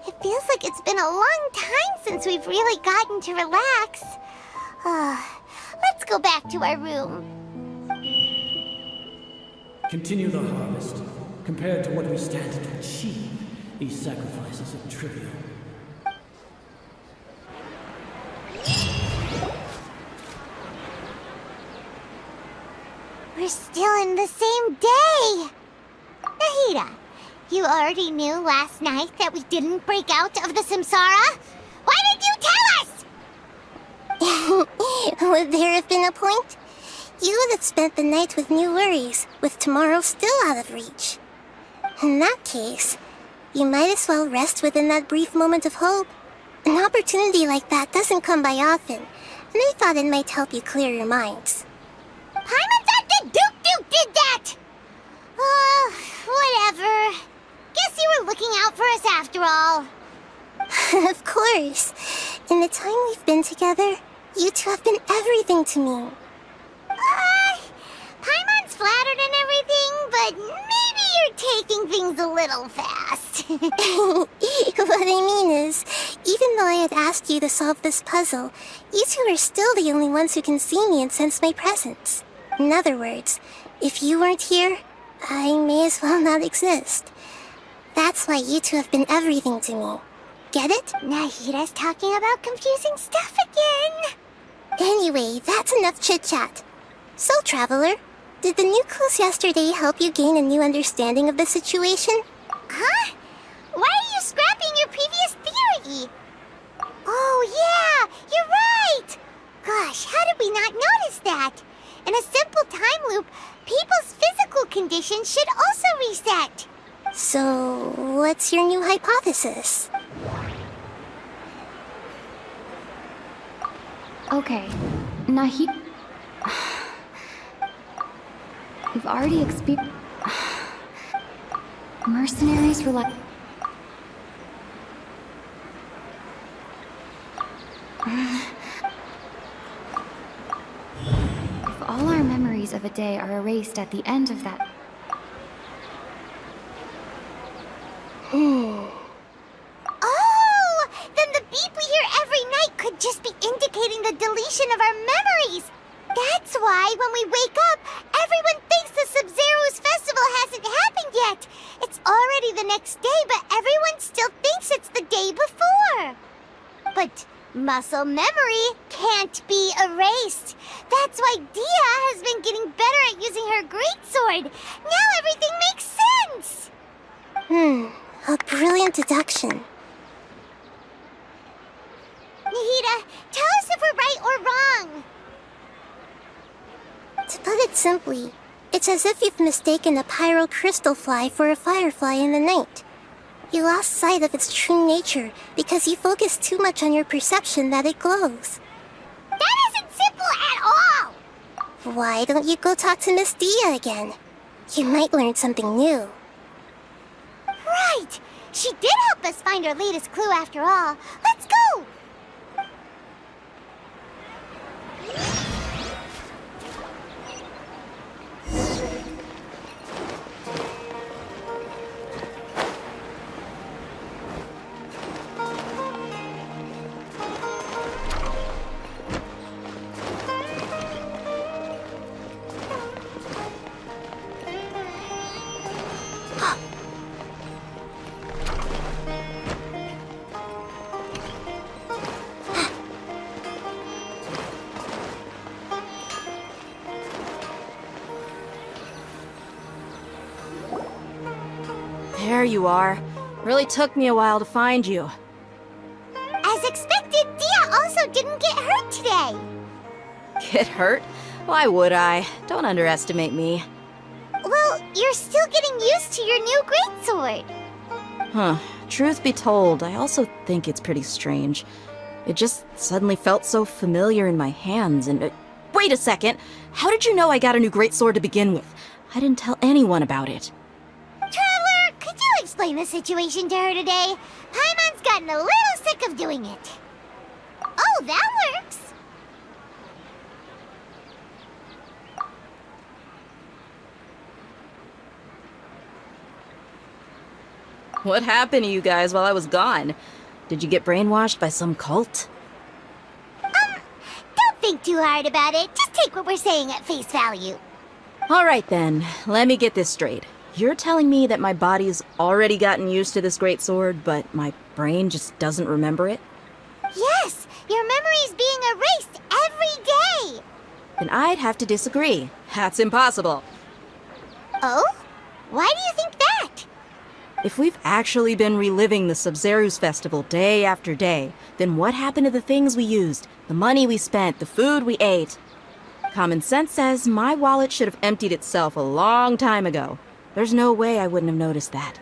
it feels like it's been a long time since we've really gotten to relax. Let's go back to our room. Continue the harvest. Compared to what we stand to achieve, these sacrifices are trivial. We're still in the same day! Nahida, you already knew last night that we didn't break out of the Samsara? Why did you tell us? Would there have been a point? You would have spent the night with new worries, with tomorrow still out of reach. In that case, you might as well rest within that brief moment of hope. An opportunity like that doesn't come by often, and I thought it might help you clear your minds. Paimon thought the Duke did that! Whatever. Guess you were looking out for us after all. Of course. In the time we've been together, you two have been everything to me. Paimon's flattered and everything, but maybe you're taking things a little fast. What I mean is, even though I had asked you to solve this puzzle, you two are still the only ones who can see me and sense my presence. In other words, If you weren't here, I may as well not exist. That's why you two have been everything to me. Get it? Nahira's talking about confusing stuff again. Anyway, that's enough chit-chat. So, Traveler, did the new clues yesterday help you gain a new understanding of the situation? Huh? Why are you scrapping your previous theory? Oh yeah, you're right! Gosh, how did we not notice that? In a simple time loop, people's physical conditions should also reset. So, what's your new hypothesis? Okay, We've already experienced... Mercenaries rely... If all our memories of a day are erased at the end of that... Oh! Then the beep we hear every night could just be indicating the deletion of our memories! That's why, when we wake up, everyone thinks the Sub-Zero's festival hasn't happened yet! It's already the next day, but everyone still thinks it's the day before! But muscle memory can't be erased. That's why Dia has been getting better at using her greatsword. Now everything makes sense! A brilliant deduction. Nahida, tell us if we're right or wrong. To put it simply, it's as if you've mistaken a pyro crystal fly for a firefly in the night. You lost sight of its true nature because you focused too much on your perception that it glows. That isn't simple at all! Why don't you go talk to Miss Dia again? You might learn something new. Right! She did help us find our latest clue after all. Let's go! There you are. Really took me a while to find you. As expected, Dia also didn't get hurt today. Get hurt? Why would I? Don't underestimate me. Well, you're still getting used to your new greatsword. Huh. Truth be told, I also think it's pretty strange. It just suddenly felt so familiar in my hands and... wait a second! How did you know I got a new greatsword to begin with? I didn't tell anyone about it. Traveler, could you explain the situation to her today? Paimon's gotten a little sick of doing it. Oh, that works. What happened to you guys while I was gone? Did you get brainwashed by some cult? Don't think too hard about it. Just take what we're saying at face value. Alright then, let me get this straight. You're telling me that my body's already gotten used to this greatsword, but my brain just doesn't remember it? Yes, your memory's being erased every day. Then I'd have to disagree. That's impossible. Oh? Why do you think that? If we've actually been reliving the Sub-Zero's festival day after day, then what happened to the things we used, the money we spent, the food we ate? Common sense says my wallet should have emptied itself a long time ago. There's no way I wouldn't have noticed that.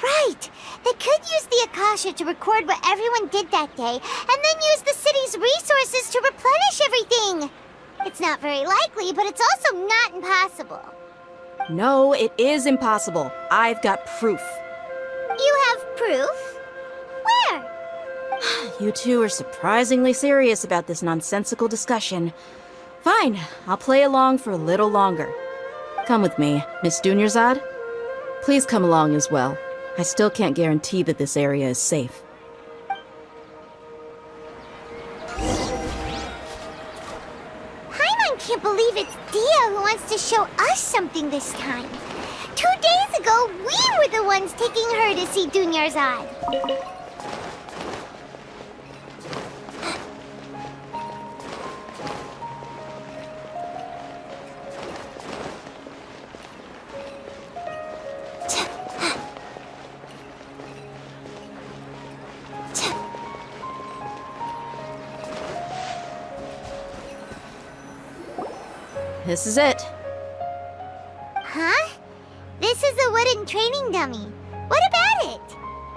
Right! They could use the Akasha to record what everyone did that day, and then use the city's resources to replenish everything! It's not very likely, but it's also not impossible. No, it is impossible. I've got proof. You have proof? Where? You two are surprisingly serious about this nonsensical discussion. Fine, I'll play along for a little longer. Come with me, Miss Dunyarzad. Please come along as well. I still can't guarantee that this area is safe. Paimon can't believe it's Dia who wants to show us something this time. 2 days ago, we were the ones taking her to see Dunyarzad. This is it. Huh? This is a wooden training dummy. What about it?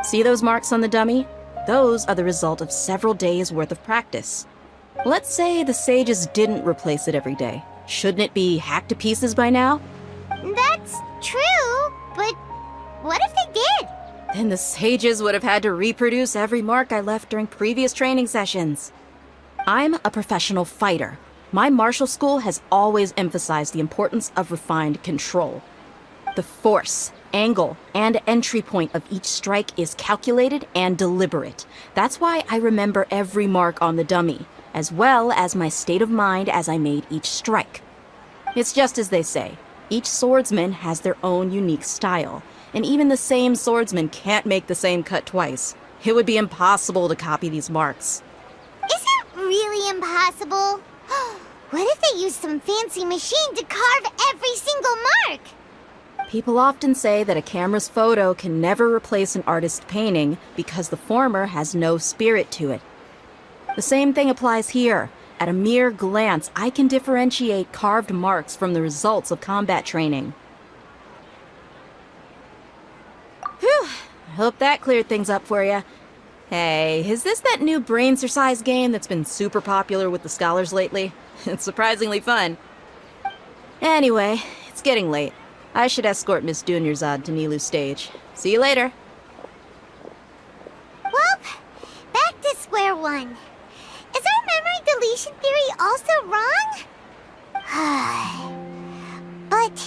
See those marks on the dummy? Those are the result of several days' worth of practice. Let's say the sages didn't replace it every day. Shouldn't it be hacked to pieces by now? That's true, but what if they did? Then the sages would have had to reproduce every mark I left during previous training sessions. I'm a professional fighter. My martial school has always emphasized the importance of refined control. The force, angle, and entry point of each strike is calculated and deliberate. That's why I remember every mark on the dummy, as well as my state of mind as I made each strike. It's just as they say, each swordsman has their own unique style, and even the same swordsman can't make the same cut twice. It would be impossible to copy these marks. Is it really impossible? What if they used some fancy machine to carve every single mark? People often say that a camera's photo can never replace an artist's painting because the former has no spirit to it. The same thing applies here. At a mere glance, I can differentiate carved marks from the results of combat training. Whew, I hope that cleared things up for you. Hey, is this that new brain-exercise game that's been super popular with the scholars lately? It's surprisingly fun. Anyway, it's getting late. I should escort Miss Dunyarzad to Nilu's stage. See you later. Well, back to square one. Is our memory deletion theory also wrong? But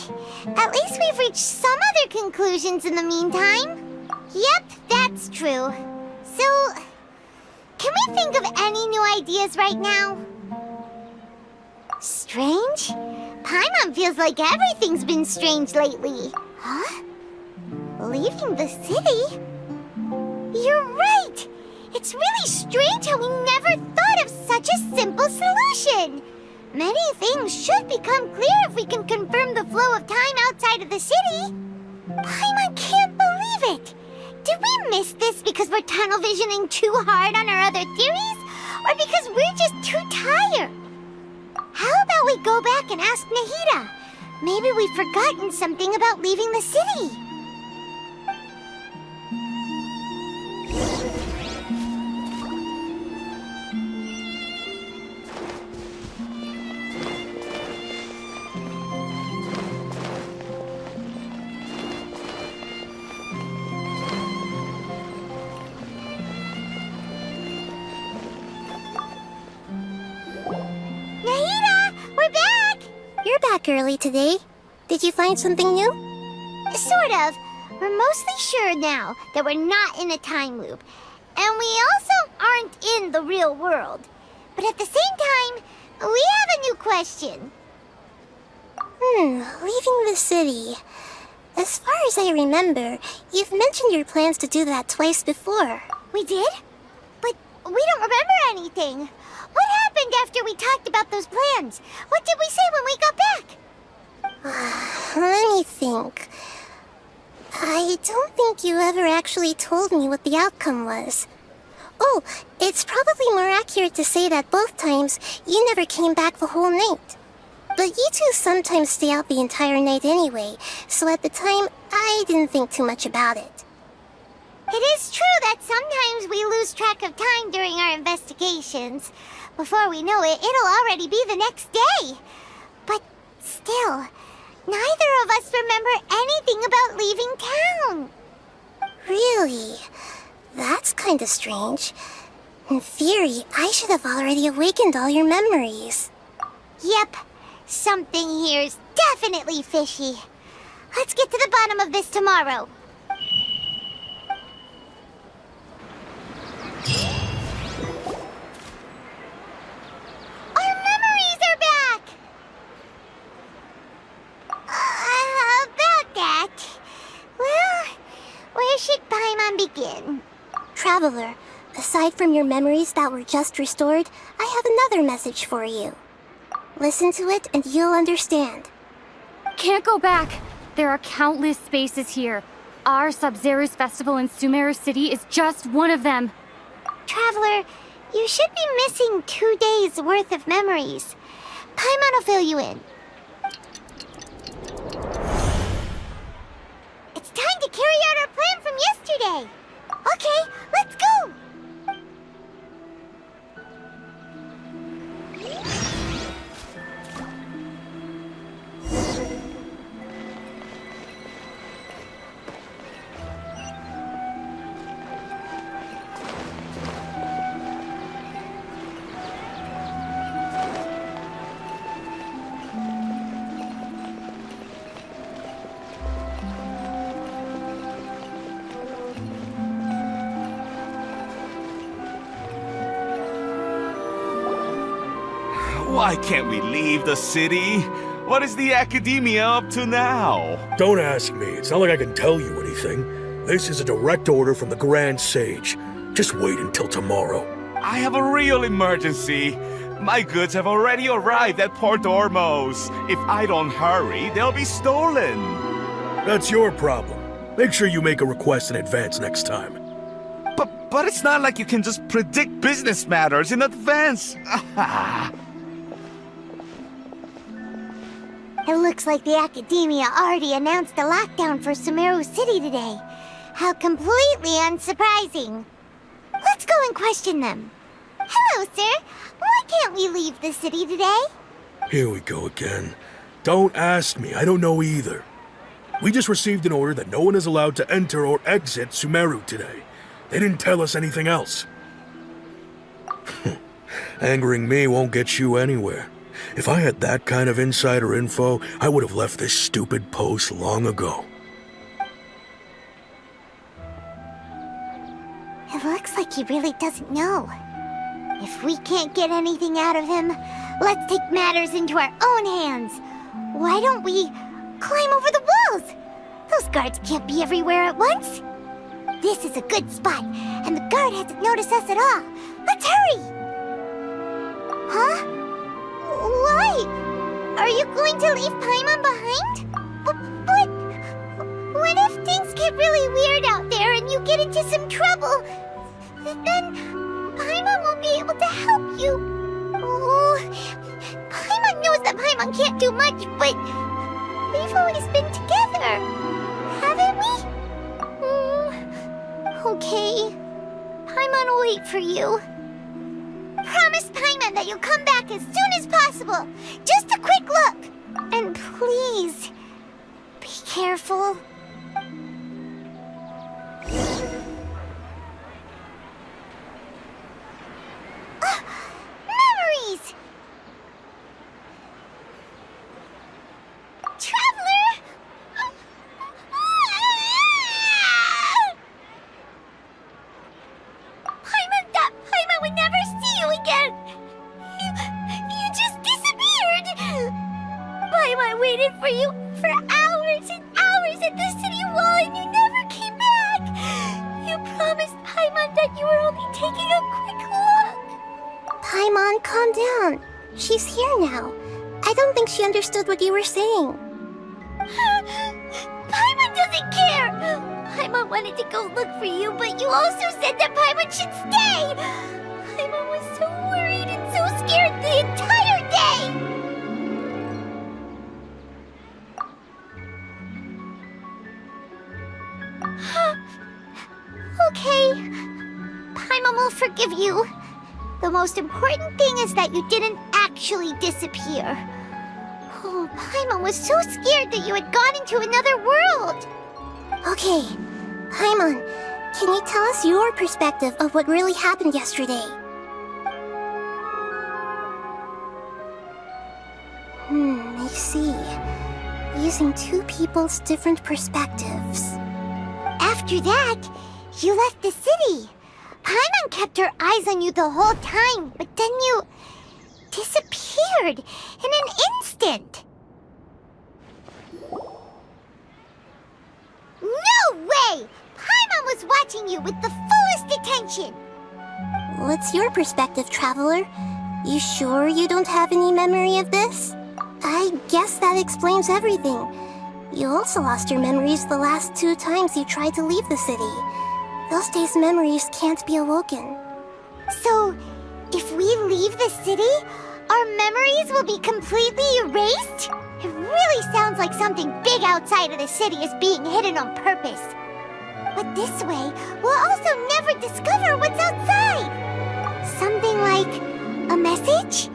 at least we've reached some other conclusions in the meantime. Yep, that's true. So, can we think of any new ideas right now? Strange? Paimon feels like everything's been strange lately. Huh? Leaving the city? You're right! It's really strange how we never thought of such a simple solution! Many things should become clear if we can confirm the flow of time outside of the city. Paimon can't believe it! Did we miss this because we're tunnel visioning too hard on our other theories? Or because we're just too tired? How about we go back and ask Nahida? Maybe we've forgotten something about leaving the city. Early today. Did you find something new? Sort of. We're mostly sure now that we're not in a time loop. And we also aren't in the real world. But at the same time, we have a new question. Leaving the city. As far as I remember, you've mentioned your plans to do that twice before. We did? But we don't remember anything. What happened after we talked about those plans? What did we say when we got back? Let me think. I don't think you ever actually told me what the outcome was. Oh, it's probably more accurate to say that both times you never came back the whole night. But you two sometimes stay out the entire night anyway, so at the time, I didn't think too much about it. It is true that sometimes we lose track of time during our investigations. Before we know it, it'll already be the next day. But still, neither of us remember anything about leaving town. Really? That's kinda strange. In theory, I should have already awakened all your memories. Yep. Something here's definitely fishy. Let's get to the bottom of this tomorrow. Traveler, aside from your memories that were just restored, I have another message for you. Listen to it and you'll understand. Can't go back. There are countless spaces here. Our Sub-Zero's festival in Sumeru City is just one of them. Traveler, you should be missing 2 days worth of memories. Paimon will fill you in. It's time to carry out our plan from yesterday. Okay, let's go! Why can't we leave the city? What is the Academia up to now? Don't ask me. It's not like I can tell you anything. This is a direct order from the Grand Sage. Just wait until tomorrow. I have a real emergency. My goods have already arrived at Port Ormos. If I don't hurry, they'll be stolen. That's your problem. Make sure you make a request in advance next time. But it's not like you can just predict business matters in advance. It looks like the Academia already announced a lockdown for Sumeru City today. How completely unsurprising. Let's go and question them. Hello, sir. Why can't we leave the city today? Here we go again. Don't ask me. I don't know either. We just received an order that no one is allowed to enter or exit Sumeru today. They didn't tell us anything else. Angering me won't get you anywhere. If I had that kind of insider info, I would have left this stupid post long ago. It looks like he really doesn't know. If we can't get anything out of him, let's take matters into our own hands. Why don't we climb over the walls? Those guards can't be everywhere at once. This is a good spot, and the guard hasn't noticed us at all. Let's hurry! Huh? Why? Are you going to leave Paimon behind? But what if things get really weird out there and you get into some trouble? Then Paimon won't be able to help you. Oh, Paimon knows that Paimon can't do much, but we've always been together, haven't we? Okay. Paimon will wait for you. Promise Paimon that you'll come back as soon as possible. Just a quick look. And please, be careful. Memories! Traveler! Paimon would never see you again! You just disappeared! Paimon waited for you for hours and hours at the city wall and you never came back! You promised Paimon that you were only taking a quick look! Paimon, calm down. She's here now. I don't think she understood what you were saying. Paimon doesn't care! Paimon wanted to go look for you, but you also said that Paimon should stay! Paimon was so worried and so scared the entire day! Okay. Paimon will forgive you. The most important thing is that you didn't actually disappear. Oh, Paimon was so scared that you had gone into another world! Okay, Paimon, can you tell us your perspective of what really happened yesterday? I see. Using two people's different perspectives. After that, you left the city. Paimon kept her eyes on you the whole time, but then you disappeared in an instant. No way! Paimon was watching you with the fullest attention. What's your perspective, traveler? You sure you don't have any memory of this? I guess that explains everything. You also lost your memories the last 2 times you tried to leave the city. Those days' memories can't be awoken. So, if we leave the city, our memories will be completely erased? It really sounds like something big outside of the city is being hidden on purpose. But this way, we'll also never discover what's outside. Something like a message?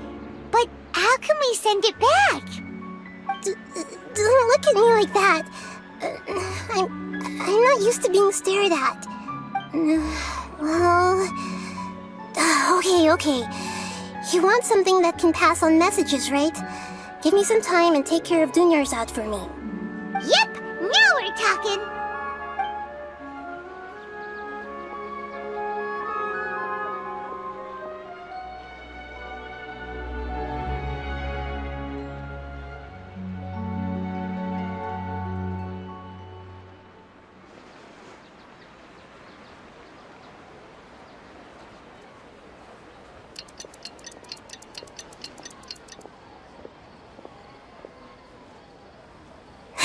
But how can we send it back? Don't look at me like that. I'm not used to being stared at. Well... Okay. You want something that can pass on messages, right? Give me some time and take care of Dunyarzad for me. Yep, now we're talking.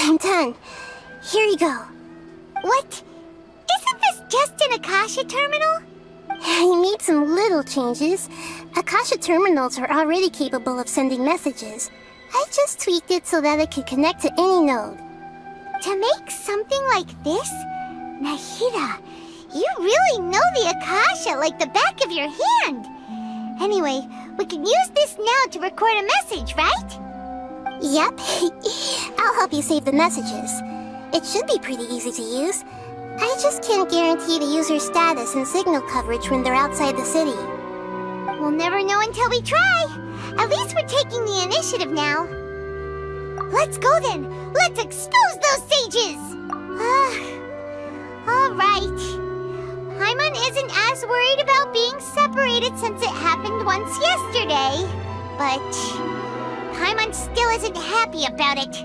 I'm done. Here you go. What? Isn't this just an Akasha terminal? I made some little changes. Akasha terminals are already capable of sending messages. I just tweaked it so that it could connect to any node. To make something like this? Nahida, you really know the Akasha like the back of your hand. Anyway, we can use this now to record a message, right? Yep. I'll help you save the messages. It should be pretty easy to use. I just can't guarantee the user's status and signal coverage when they're outside the city. We'll never know until we try. At least we're taking the initiative now. Let's go then. Let's expose those sages. All right. Paimon isn't as worried about being separated since it happened once yesterday. But Paimon still isn't happy about it.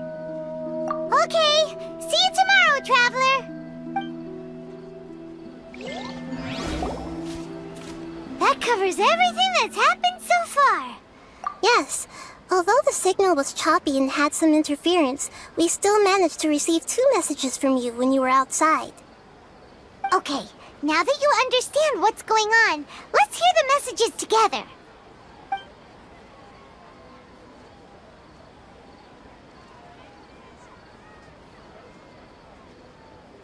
Okay, see you tomorrow, traveler. That covers everything that's happened so far. Yes. Although the signal was choppy and had some interference, we still managed to receive 2 messages from you when you were outside. Okay, now that you understand what's going on, let's hear the messages together.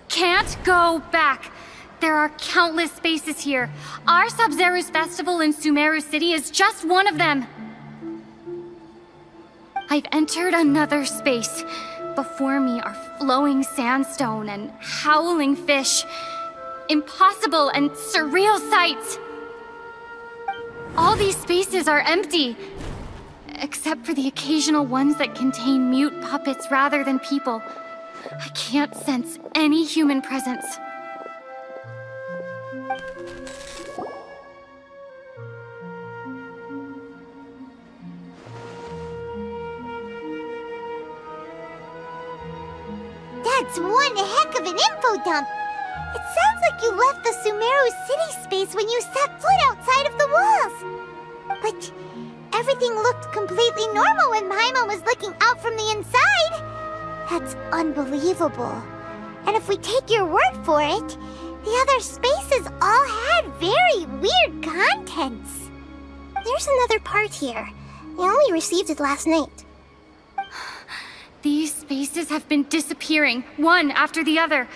Can't go back. There are countless spaces here. Our Sub-Zero's festival in Sumeru City is just one of them. I've entered another space. Before me are flowing sandstone and howling fish. Impossible and surreal sights. All these spaces are empty, except for the occasional ones that contain mute puppets rather than people. I can't sense any human presence. That's one heck of an info dump. It sounds like you left the Sumeru city space when you set foot outside of the walls. But everything looked completely normal when Paimon was looking out from the inside. That's unbelievable. And if we take your word for it, the other spaces all had very weird contents. There's another part here. I only received it last night. These spaces have been disappearing, one after the other,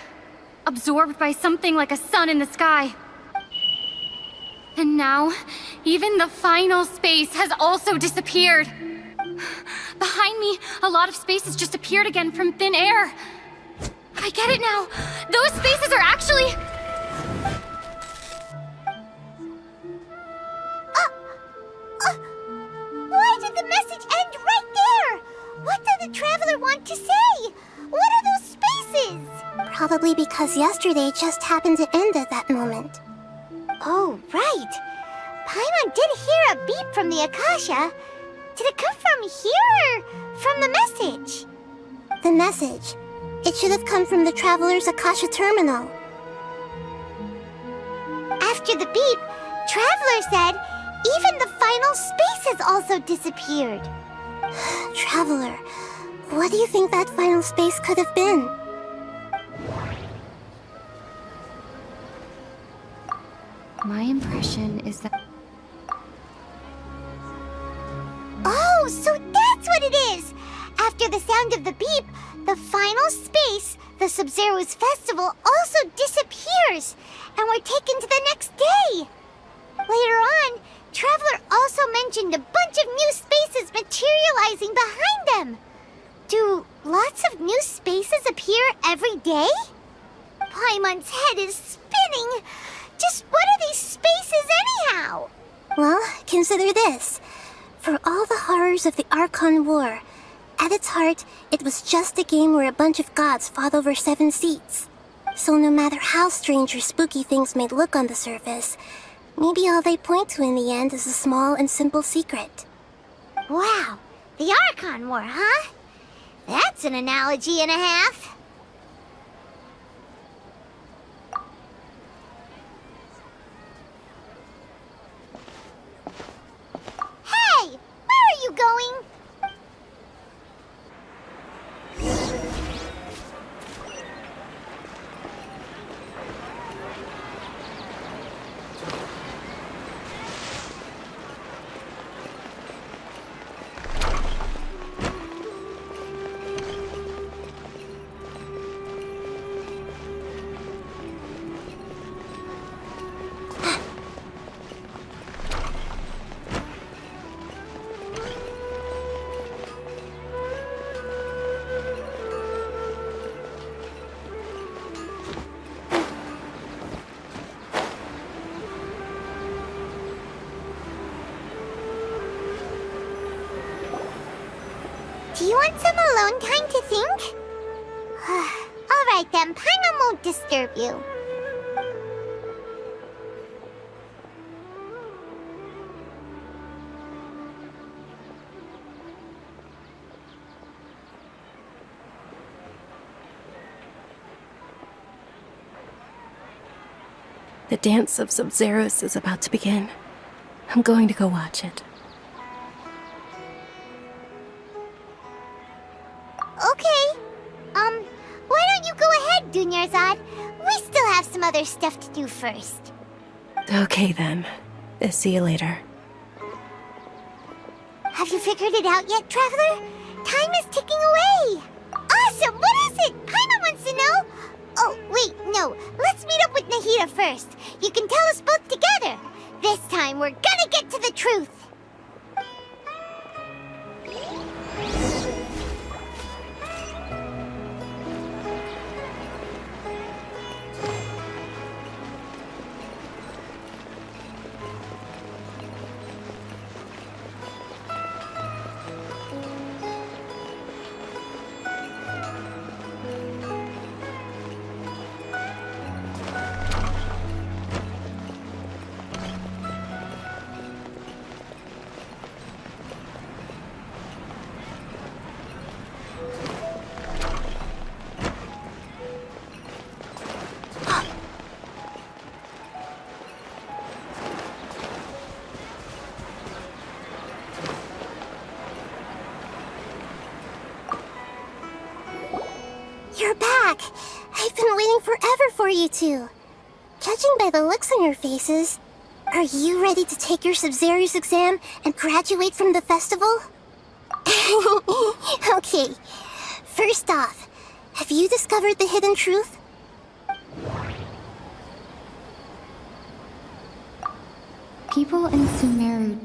absorbed by something like a sun in the sky. And now, even the final space has also disappeared. Behind me, a lot of spaces just appeared again from thin air. I get it now. Those spaces are actually... Why did the message end right there? What did the traveler want to say? What are those spaces? Probably because yesterday just happened to end at that moment. Oh, right. Paimon did hear a beep from the Akasha. Did it come from here or from the message? The message. It should have come from the traveler's Akasha terminal. After the beep, Traveler said even the final space has also disappeared. Traveler, what do you think that final space could have been? My impression is that... Oh, so that's what it is! After the sound of the beep, the final space, the Sub-Zero's festival, also disappears, and we're taken to the next day. Later on, Traveler also mentioned a bunch of new spaces materializing behind them. Do lots of new spaces appear every day? Paimon's head is spinning. Just what are these spaces anyhow? Well, consider this. For all the horrors of the Archon War, at its heart, it was just a game where a bunch of gods fought over 7 seats. So no matter how strange or spooky things may look on the surface, maybe all they point to in the end is a small and simple secret. Wow, the Archon War, huh? That's an analogy and a half. Hey, where are you going? Do you want some alone time to think? Alright then, Paimon won't disturb you. The dance of Sub-Zeros is about to begin. I'm going to go watch it. Okay. Why don't you go ahead, Dunyarzad? We still have some other stuff to do first. Okay then. See you later. Have you figured it out yet, Traveler? Time is ticking away. Awesome! What is it? Paimon wants to know. Oh, wait, no. Let's meet up with Nahida first. You can tell us both together. This time, we're gonna get to the truth. You're back! I've been waiting forever for you two. Judging by the looks on your faces, are you ready to take your Sub-Zero's exam and graduate from the festival? Okay, first off, have you discovered the hidden truth? People in Sumeru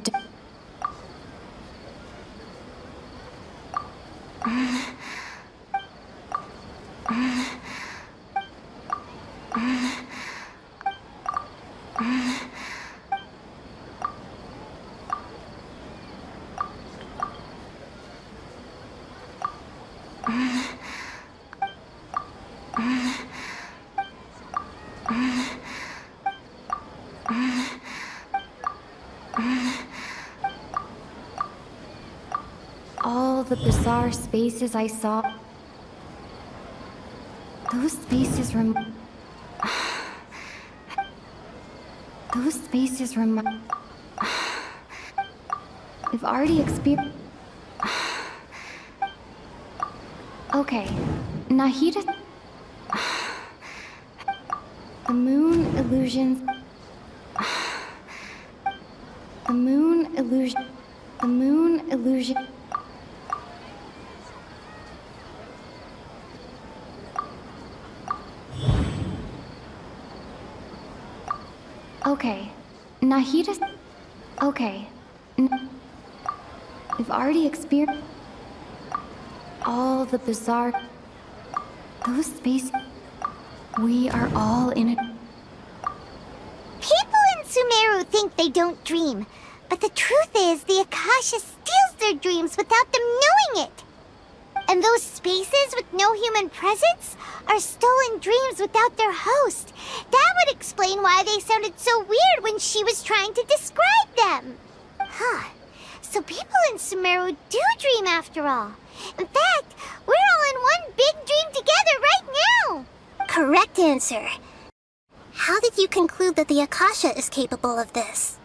all the bizarre spaces I saw. Those spaces spaces remind... We've already experienced... Okay, Nahida... The moon illusions... The moon illusion... The moon illusion... Okay, Nahida... Okay. We've already experienced... all the bizarre... Those spaces... We are all in it. People in Sumeru think they don't dream, but the truth is the Akasha steals their dreams without them knowing it. And those spaces with no human presence are stolen dreams without their host. That would explain why they sounded so weird when she was trying to describe them. Huh. So people in Sumeru do dream after all. In fact, we're all in one big dream together right now. Correct answer. How did you conclude that the Akasha is capable of this?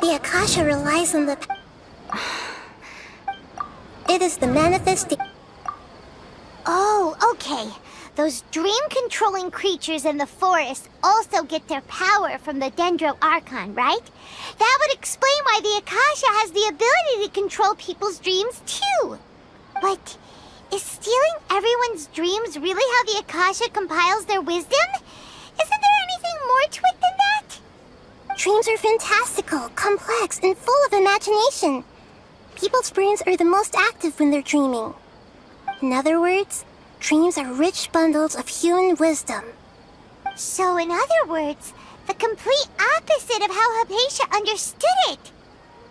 The Akasha relies on the... It is the manifesting... Oh, okay. Those dream-controlling creatures in the forest also get their power from the Dendro Archon, right? That would explain why the Akasha has the ability to control people's dreams, too. But is stealing everyone's dreams really how the Akasha compiles their wisdom? Isn't there anything more to it than that? Dreams are fantastical, complex, and full of imagination. People's brains are the most active when they're dreaming. In other words, dreams are rich bundles of human wisdom. So in other words, the complete opposite of how Hypatia understood it.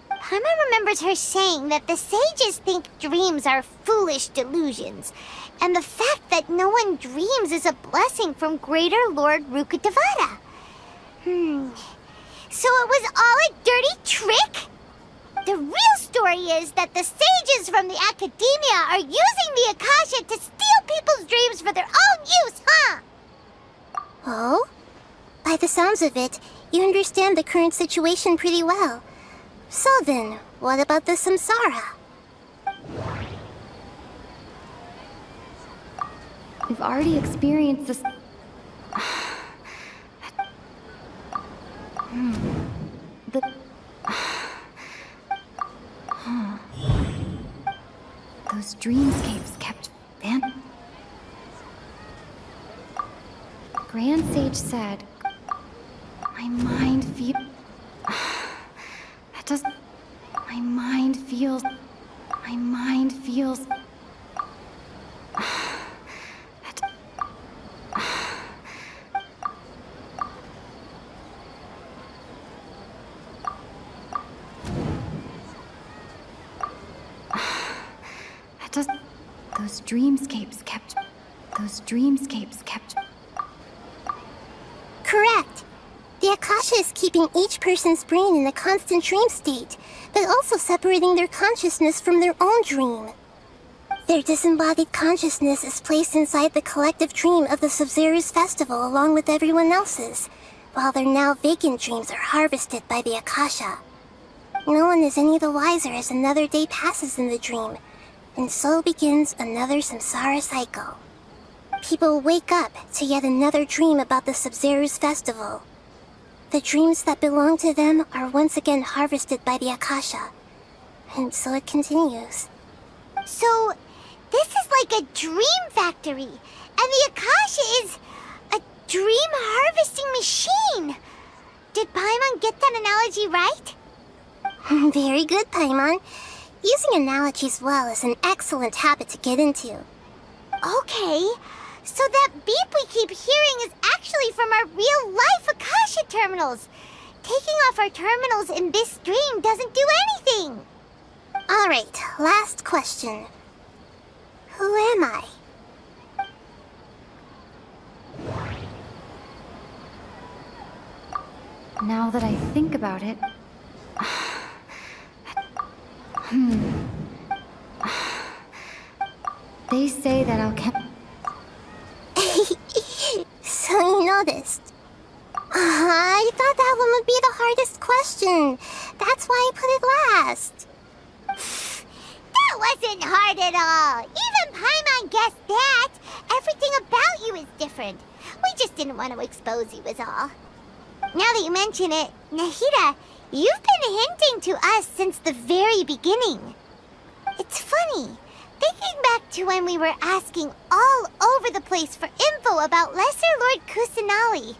Paimon remembers her saying that the sages think dreams are foolish delusions, and the fact that no one dreams is a blessing from Greater Lord Rukkhadevata. So it was all a dirty trick? The real story is that the sages from the Academia are using the Akasha to steal people's dreams for their own use, huh? Oh? By the sounds of it, you understand the current situation pretty well. So then, what about the samsara? We've already experienced this... The... Those dreamscapes kept Grand Sage said... My mind feels... That does... My mind feels... My mind feels... That... That does... Those dreamscapes kept... Those dreamscapes kept... Correct. The Akasha is keeping each person's brain in a constant dream state, but also separating their consciousness from their own dream. Their disembodied consciousness is placed inside the collective dream of the Sub-Zero's festival along with everyone else's, while their now vacant dreams are harvested by the Akasha. No one is any the wiser as another day passes in the dream, and so begins another samsara cycle. People wake up to yet another dream about the Sub-Zero's festival. The dreams that belong to them are once again harvested by the Akasha, and so it continues. So, this is like a dream factory, and the Akasha is a dream harvesting machine. Did Paimon get that analogy right? Very good, Paimon. Using analogies well is an excellent habit to get into. Okay, so that beep we keep hearing is actually from our real-life Akasha terminals. Taking off our terminals in this dream doesn't do anything. Alright, last question. Who am I? Now that I think about it... They say that noticed? I thought that one would be the hardest question. That's why I put it last. That wasn't hard at all. Even Paimon guessed that. Everything about you is different. We just didn't want to expose you is all. Now that you mention it, Nahida, you've been hinting to us since the very beginning. It's funny, thinking back to when we were asking all over the place for info about Lesser Lord Kusanali.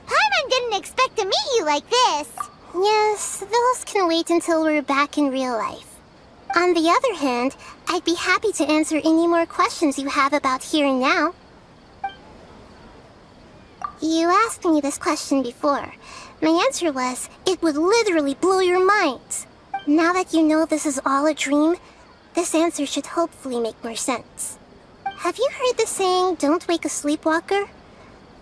Paimon didn't expect to meet you like this. Yes, those can wait until we're back in real life. On the other hand, I'd be happy to answer any more questions you have about here and now. You asked me this question before. My answer was, it would literally blow your mind. Now that you know this is all a dream, this answer should hopefully make more sense. Have you heard the saying, don't wake a sleepwalker?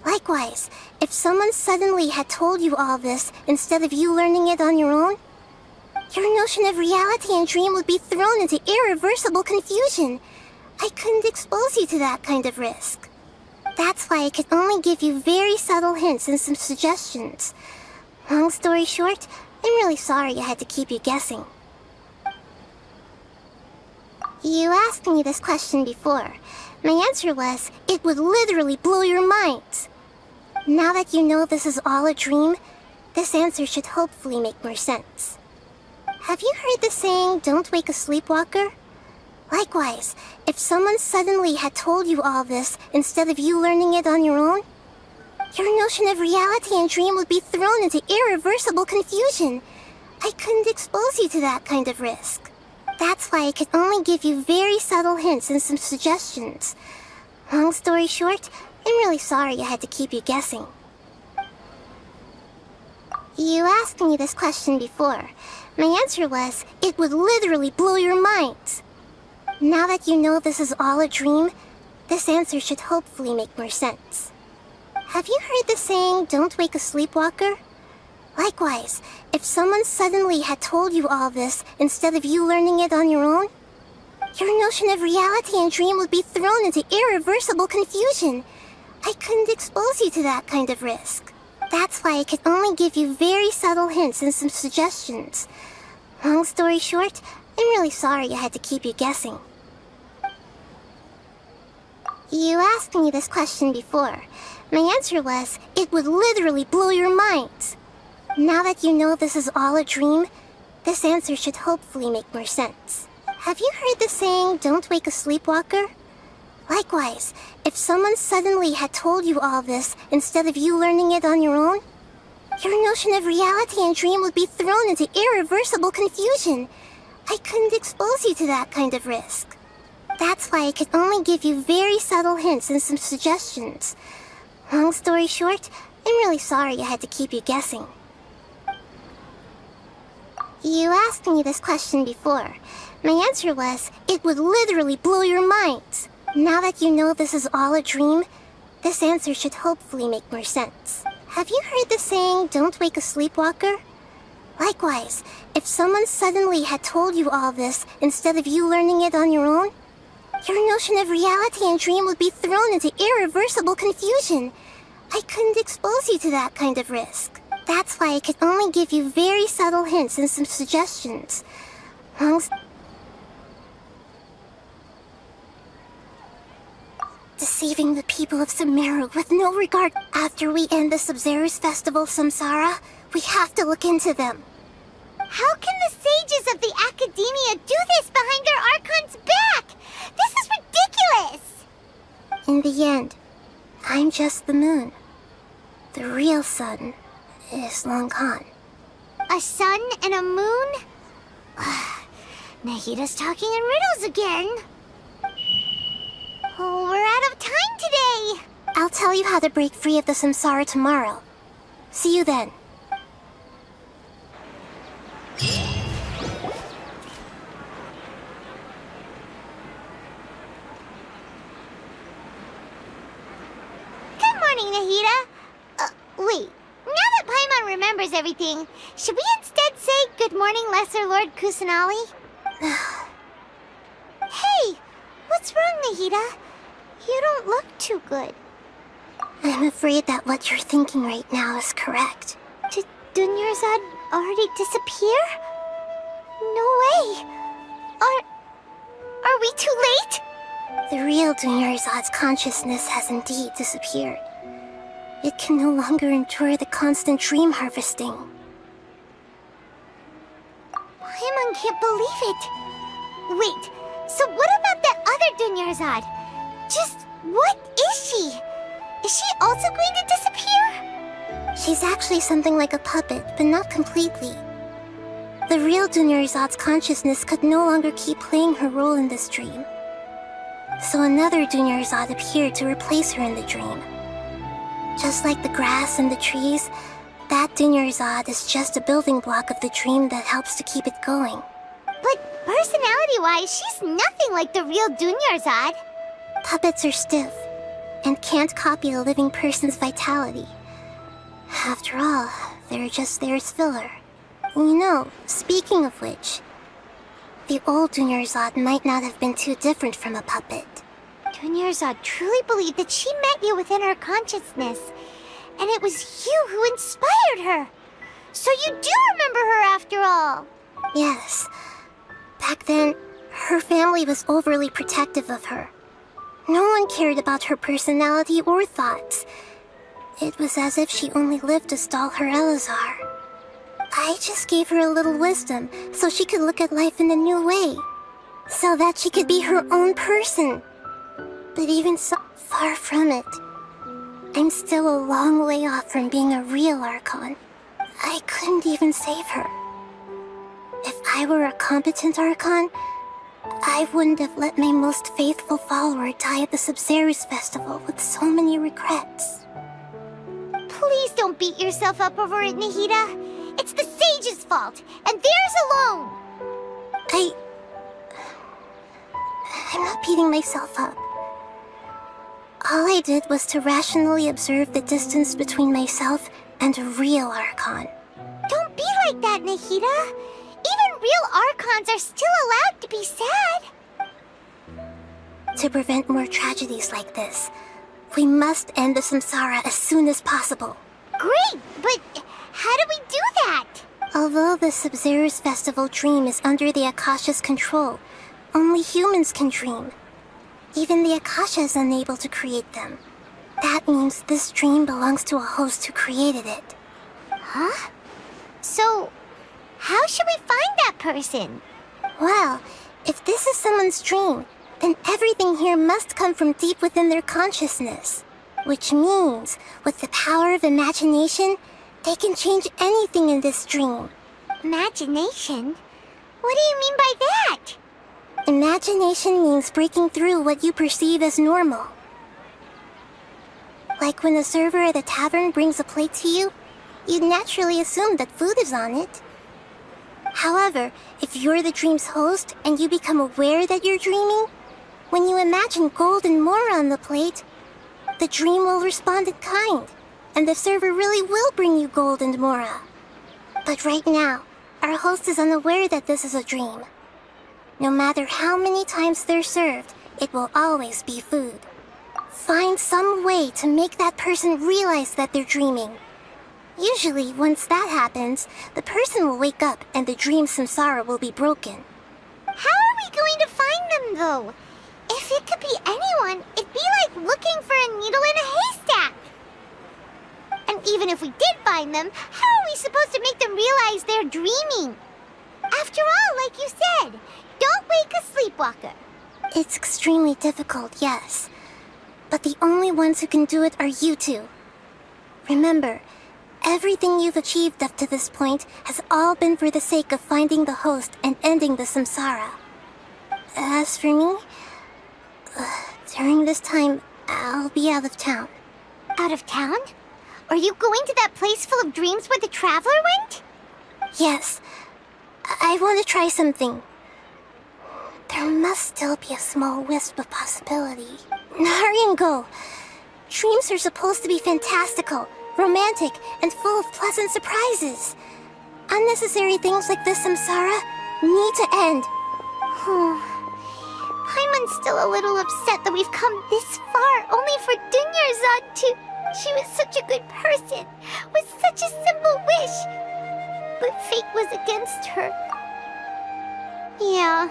Likewise, if someone suddenly had told you all this instead of you learning it on your own, your notion of reality and dream would be thrown into irreversible confusion. I couldn't expose you to that kind of risk. That's why I could only give you very subtle hints and some suggestions. Long story short, I'm really sorry I had to keep you guessing. You asked me this question before. My answer was, it would literally blow your mind. Now that you know this is all a dream, this answer should hopefully make more sense. Have you heard the saying, don't wake a sleepwalker? Likewise, if someone suddenly had told you all this instead of you learning it on your own, your notion of reality and dream would be thrown into irreversible confusion. I couldn't expose you to that kind of risk. That's why I could only give you very subtle hints and some suggestions. Long story short, I'm really sorry I had to keep you guessing. You asked me this question before. My answer was, it would literally blow your mind. Now that you know this is all a dream, this answer should hopefully make more sense. Have you heard the saying, don't wake a sleepwalker? Likewise, if someone suddenly had told you all this instead of you learning it on your own, your notion of reality and dream would be thrown into irreversible confusion. I couldn't expose you to that kind of risk. That's why I could only give you very subtle hints and some suggestions. Long story short, I'm really sorry I had to keep you guessing. You asked me this question before. My answer was, it would literally blow your mind. Now that you know this is all a dream, this answer should hopefully make more sense. Have you heard the saying, don't wake a sleepwalker? Likewise, if someone suddenly had told you all this instead of you learning it on your own, your notion of reality and dream would be thrown into irreversible confusion. I couldn't expose you to that kind of risk. That's why I could only give you very subtle hints and some suggestions. Long story short, I'm really sorry I had to keep you guessing. You asked me this question before. My answer was, it would literally blow your mind. Now that you know this is all a dream, this answer should hopefully make more sense. Have you heard the saying, don't wake a sleepwalker? Likewise, if someone suddenly had told you all this instead of you learning it on your own, your notion of reality and dream would be thrown into irreversible confusion. I couldn't expose you to that kind of risk. That's why I could only give you very subtle hints and some suggestions. Deceiving the people of Sumeru with no regard. After we end the Sub-Zero's festival, Samsara, we have to look into them. How can the sages of the Academia do this behind their Archon's back? This is ridiculous! In the end, I'm just the moon. The real sun is long gone. A sun and a moon? Nahida's talking in riddles again. Oh, we're out of time today. I'll tell you how to break free of the samsara tomorrow. See you then. Good morning, Nahida. Wait. Now that Paimon remembers everything, should we instead say good morning, Lesser Lord Kusanali? Hey! What's wrong, Nahida? You don't look too good. I'm afraid that what you're thinking right now is correct. Did Dunyarzad already disappear? No way! Are we too late? The real Dunyarzad's consciousness has indeed disappeared. It can no longer endure the constant dream harvesting. Paimon can't believe it. Wait, so what about that other Dunyarzad? Just what is she? Is she also going to disappear? She's actually something like a puppet, but not completely. The real Dunyarzad's consciousness could no longer keep playing her role in this dream. So another Dunyarzad appeared to replace her in the dream. Just like the grass and the trees, that Dunyarzad is just a building block of the dream that helps to keep it going. But personality-wise, she's nothing like the real Dunyarzad. Puppets are stiff and can't copy a living person's vitality. After all, they're just there as filler. You know, speaking of which, the old Dunyarzad might not have been too different from a puppet. Dunyarzad truly believed that she met you within her consciousness, and it was you who inspired her. So you do remember her after all. Yes. Back then, her family was overly protective of her. No one cared about her personality or thoughts. It was as if she only lived to stall her Elazar. I just gave her a little wisdom so she could look at life in a new way. So that she could be her own person. But even so far from it, I'm still a long way off from being a real Archon. I couldn't even save her. If I were a competent Archon, I wouldn't have let my most faithful follower die at the Sub-Zerus festival with so many regrets. Please don't beat yourself up over it, Nahida. It's the sage's fault, and theirs alone. I'm not beating myself up. All I did was to rationally observe the distance between myself and a real Archon. Don't be like that, Nahida. Even real Archons are still allowed to be sad. To prevent more tragedies like this, we must end the samsara as soon as possible. Great, but how do we do that? Although the Sub-Zerus festival dream is under the Akasha's control, only humans can dream. Even the Akasha is unable to create them. That means this dream belongs to a host who created it. Huh? So, how should we find that person? Well, if this is someone's dream, then everything here must come from deep within their consciousness. Which means, with the power of imagination, they can change anything in this dream. Imagination? What do you mean by that? Imagination means breaking through what you perceive as normal. Like when the server at a tavern brings a plate to you, you'd naturally assume that food is on it. However, if you're the dream's host and you become aware that you're dreaming, when you imagine gold and more on the plate, the dream will respond in kind, and the server really will bring you gold and mora. But right now, our host is unaware that this is a dream. No matter how many times they're served, it will always be food. Find some way to make that person realize that they're dreaming. Usually, once that happens, the person will wake up and the dream samsara will be broken. How are we going to find them, though? If it could be anyone, it'd be like looking for a needle in a haystack. And even if we did find them, how are we supposed to make them realize they're dreaming? After all, like you said, don't wake a sleepwalker. It's extremely difficult, yes. But the only ones who can do it are you two. Remember, everything you've achieved up to this point has all been for the sake of finding the host and ending the samsara. As for me, during this time, I'll be out of town. Out of town? Are you going to that place full of dreams where the Traveler went? Yes. I want to try something. There must still be a small wisp of possibility. Hurry and go. Dreams are supposed to be fantastical, romantic, and full of pleasant surprises. Unnecessary things like this samsara need to end. Paimon's still a little upset that we've come this far only for Dunyarzad to... She was such a good person, with such a simple wish. But fate was against her. Yeah,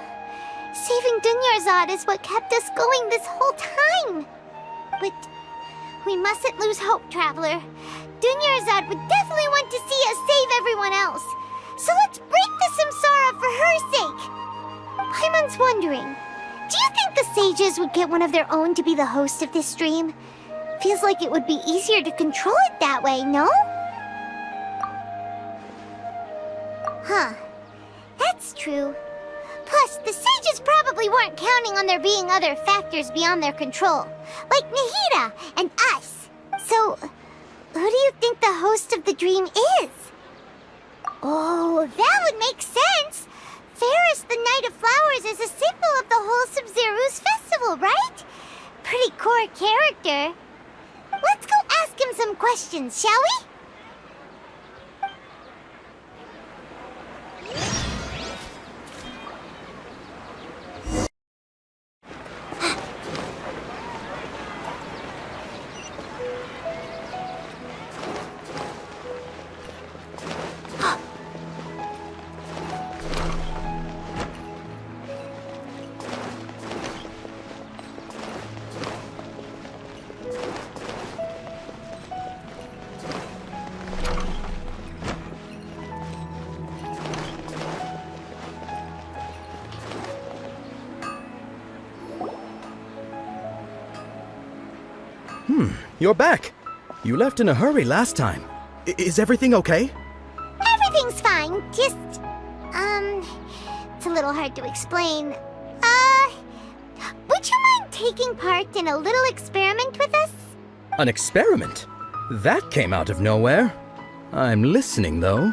saving Dunyarzad is what kept us going this whole time. But we mustn't lose hope, Traveler. Dunyarzad would definitely want to see us save everyone else. So let's break the samsara for her sake. Paimon's wondering, do you think the sages would get one of their own to be the host of this stream? Feels like it would be easier to control it that way, no? Huh. That's true. Plus, the sages probably weren't counting on there being other factors beyond their control, like Nahida and us. So, who do you think the host of the dream is? Oh, that would make sense! Ferris, the Knight of Flowers, is a symbol of the whole Sub-Zero's festival, right? Pretty core character. Let's go ask him some questions, shall we? You're back. You left in a hurry last time. Is everything okay? Everything's fine, just... it's a little hard to explain. Would you mind taking part in a little experiment with us? An experiment? That came out of nowhere. I'm listening, though.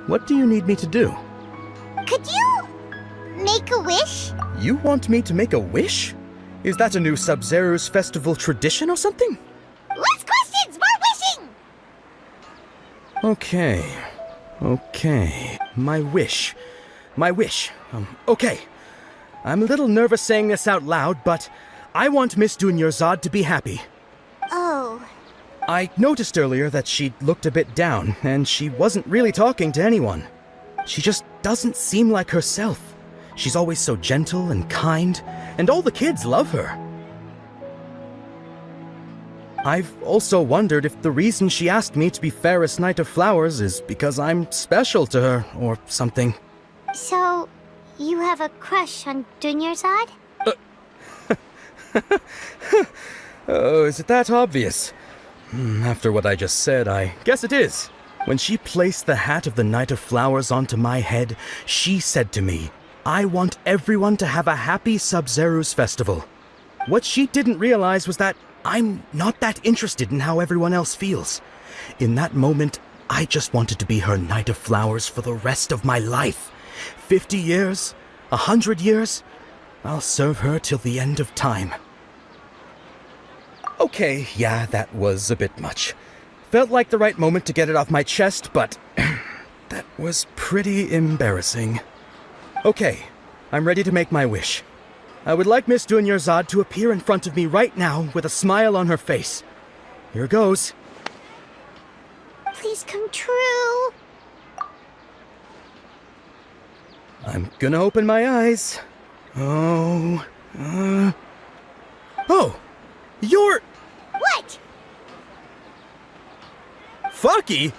What do you need me to do? Could you... make a wish? You want me to make a wish? Is that a new Sub-Zero's festival tradition or something? Less questions, more wishing! Okay. My wish. Okay. I'm a little nervous saying this out loud, but I want Miss Dunyarzad to be happy. Oh. I noticed earlier that she looked a bit down, and she wasn't really talking to anyone. She just doesn't seem like herself. She's always so gentle and kind, and all the kids love her. I've also wondered if the reason she asked me to be Ferris Knight of Flowers is because I'm special to her, or something. So, you have a crush on Dunyarzad? Oh, is it that obvious? After what I just said, I guess it is. When she placed the hat of the Knight of Flowers onto my head, she said to me, "I want everyone to have a happy Sub-Zero's festival." What she didn't realize was that I'm not that interested in how everyone else feels. In that moment, I just wanted to be her Knight of Flowers for the rest of my life. 50 years, 100 years, I'll serve her till the end of time. Okay, yeah, that was a bit much. Felt like the right moment to get it off my chest, but that was pretty embarrassing. Okay, I'm ready to make my wish. I would like Miss Dunyarzad to appear in front of me right now with a smile on her face. Here goes. Please come true. I'm gonna open my eyes. Oh, you're... What? Fucky?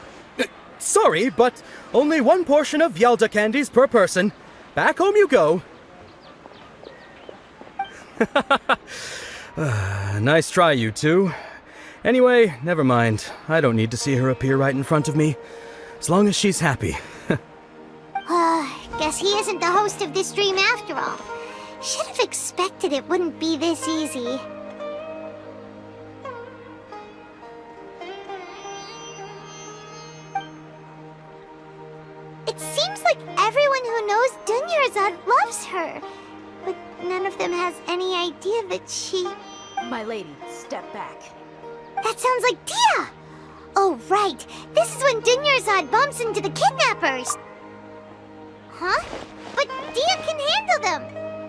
Sorry, but only one portion of Yalda candies per person. Back home you go. Nice try, you two. Anyway, never mind. I don't need to see her appear right in front of me. As long as she's happy. Guess he isn't the host of this stream after all. Should have expected it wouldn't be this easy. It seems like everyone who knows Dunyarzad loves her. But none of them has any idea that she... My lady, step back. That sounds like Dia! Oh, right. This is when Dunyarzad bumps into the kidnappers. Huh? But Dia can handle them!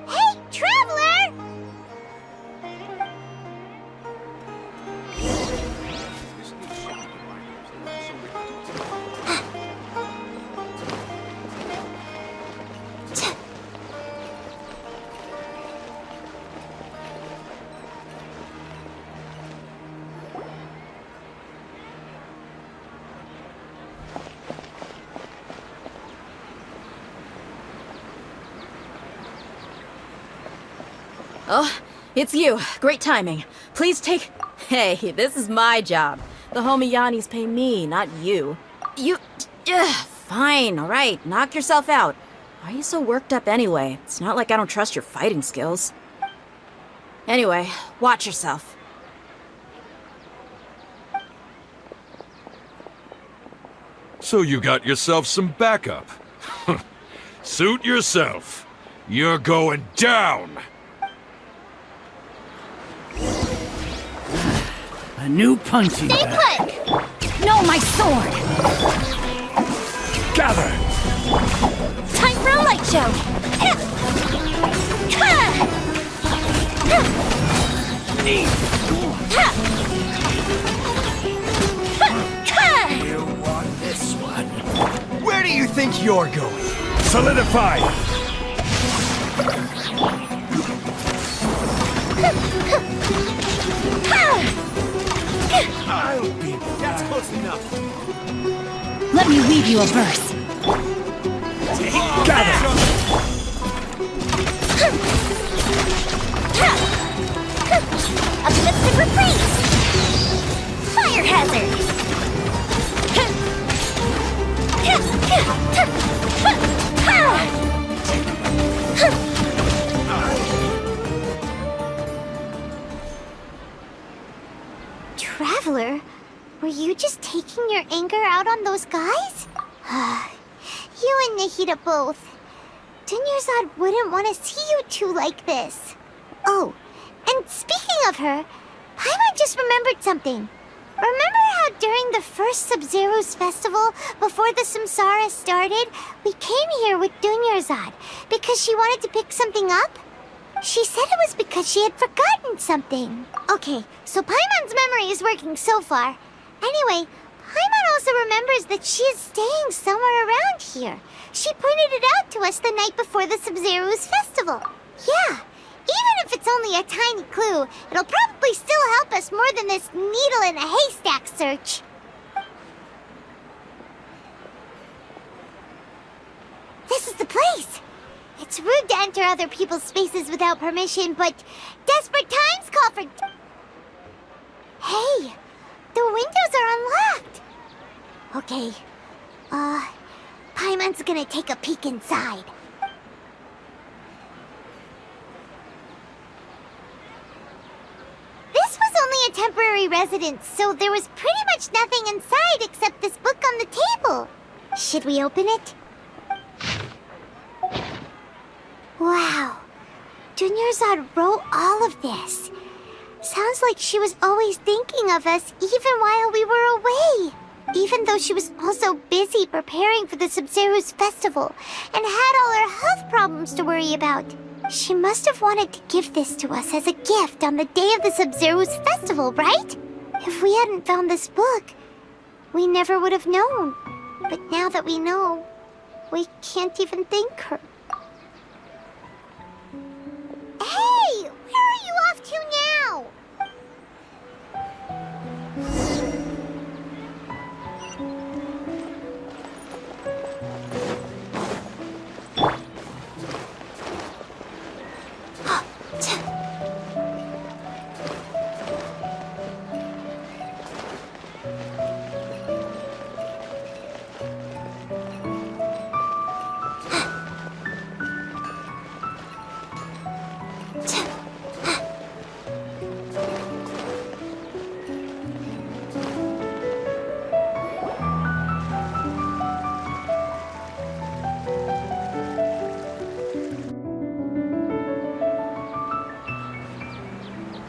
Hey, Traveler! Oh, it's you. Great timing. Please take... Hey, this is my job. The homie Yanni's pay me, not you. You... Fine, alright. Knock yourself out. Why are you so worked up anyway? It's not like I don't trust your fighting skills. Anyway, watch yourself. So you got yourself some backup. Suit yourself. You're going down! A new punching Stay bag. put! No, my sword! Gather! Time for a light show! You want this one? Where do you think you're going? Solidify! I'll be back. That's close enough. Let me weave you a verse. Gather! Uplifted reprise! Fire hazard! Traveler, were you just taking your anger out on those guys? You and Nahida both. Dunyarzad wouldn't want to see you two like this. Oh, and speaking of her, Paimon just remembered something. Remember how during the first Sub-Zero's festival, before the Samsara started, we came here with Dunyarzad because she wanted to pick something up? She said it was because she had forgotten something. Okay, so Paimon's memory is working so far. Anyway, Paimon also remembers that she is staying somewhere around here. She pointed it out to us the night before the Sub-Zero's festival. Yeah, even if it's only a tiny clue, it'll probably still help us more than this needle in a haystack search. This is the place. It's rude to enter other people's spaces without permission, but desperate times call for... Hey, the windows are unlocked. Okay, Paimon's gonna take a peek inside. This was only a temporary residence, so there was pretty much nothing inside except this book on the table. Should we open it? Wow, Dunyarzad wrote all of this. Sounds like she was always thinking of us even while we were away. Even though she was also busy preparing for the Sub-Zero's festival and had all her health problems to worry about. She must have wanted to give this to us as a gift on the day of the Sub-Zero's festival, right? If we hadn't found this book, we never would have known. But now that we know, we can't even thank her. Hey! Where are you off to now?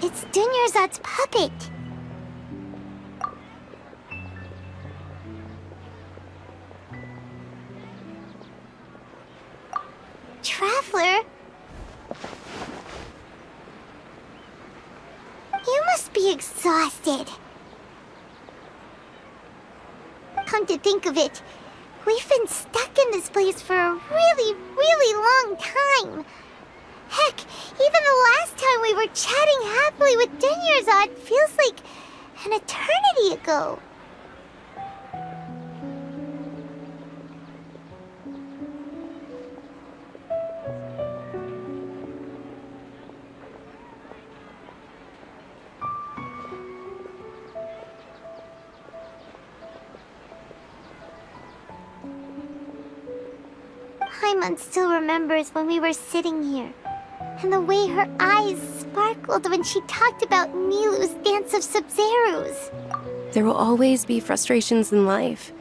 It's Dunyarzad's puppet. Traveler? You must be exhausted. Come to think of it, we've been stuck in this place for a really, really long time. Heck, even the last time we were chatting happily with Dunyarzad feels like an eternity ago. Paimon still remembers when we were sitting here. And the way her eyes sparkled when she talked about Nilu's dance of Sub-Zerus. There will always be frustrations in life,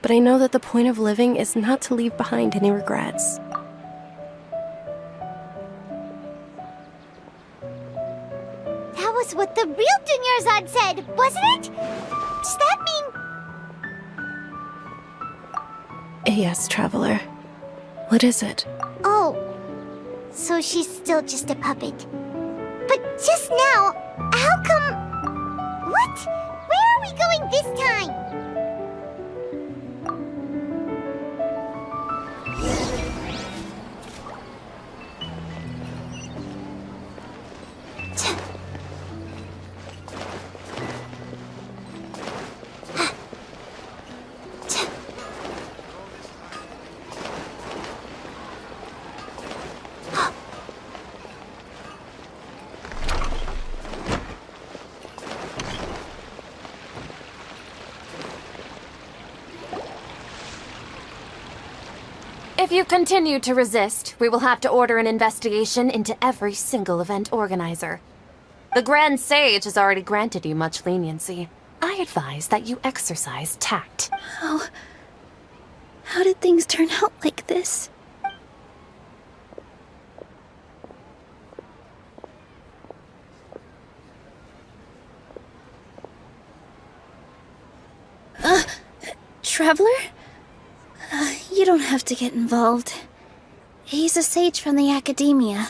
but I know that the point of living is not to leave behind any regrets. That was what the real Dunyarzad said, wasn't it? Does that mean... Yes, Traveler. What is it? Oh, so she's still just a puppet. But just now, how come... What? Where are we going this time? If you continue to resist, we will have to order an investigation into every single event organizer. The Grand Sage has already granted you much leniency. I advise that you exercise tact. How did things turn out like this? Traveler? You don't have to get involved. He's a sage from the Academia.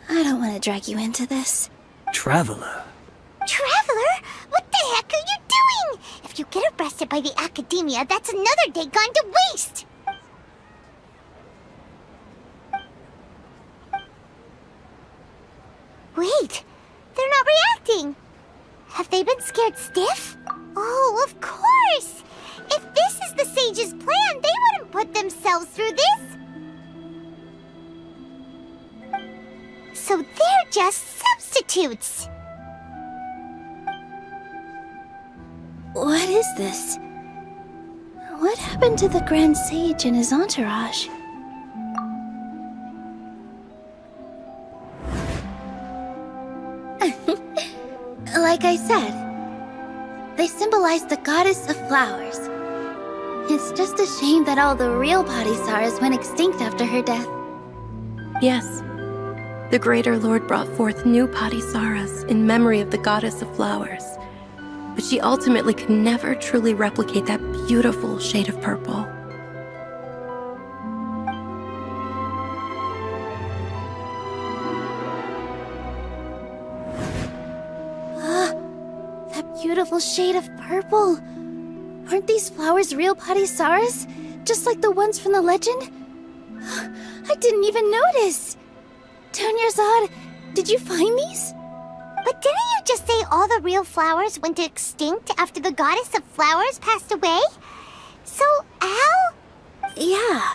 I don't want to drag you into this. Traveler? Traveler? What the heck are you doing? If you get arrested by the Academia, that's another day gone to waste! Wait, they're not reacting! Have they been scared stiff? Oh, of course! If this is the Sage's plan, they wouldn't put themselves through this! So they're just substitutes! What is this? What happened to the Grand Sage and his entourage? Like I said, they symbolize the goddess of flowers. It's just a shame that all the real Padisarahs went extinct after her death. Yes. The Greater Lord brought forth new Padisarahs in memory of the goddess of flowers. But she ultimately could never truly replicate that beautiful shade of purple. That beautiful shade of purple. Aren't these flowers real Padisarahs? Just like the ones from the legend? I didn't even notice. Dunyarzad, did you find these? But didn't you just say all the real flowers went extinct after the goddess of flowers passed away? So, Al? Yeah.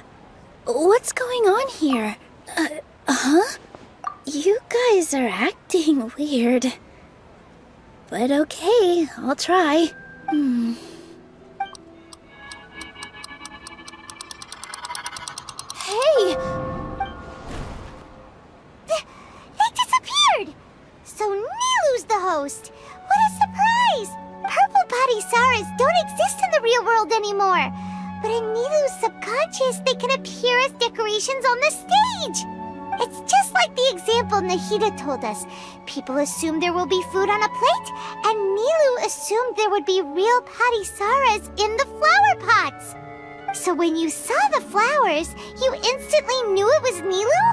What's going on here? You guys are acting weird. But okay, I'll try. Hey! They disappeared! So Nilu's the host! What a surprise! Purple Padisarahs don't exist in the real world anymore! But in Nilu's subconscious, they can appear as decorations on the stage! It's just like the example Nahida told us. People assume there will be food on a plate, and Nilu assumed there would be real Padisarahs in the flower pots! So when you saw the flowers, you instantly knew it was Nilu?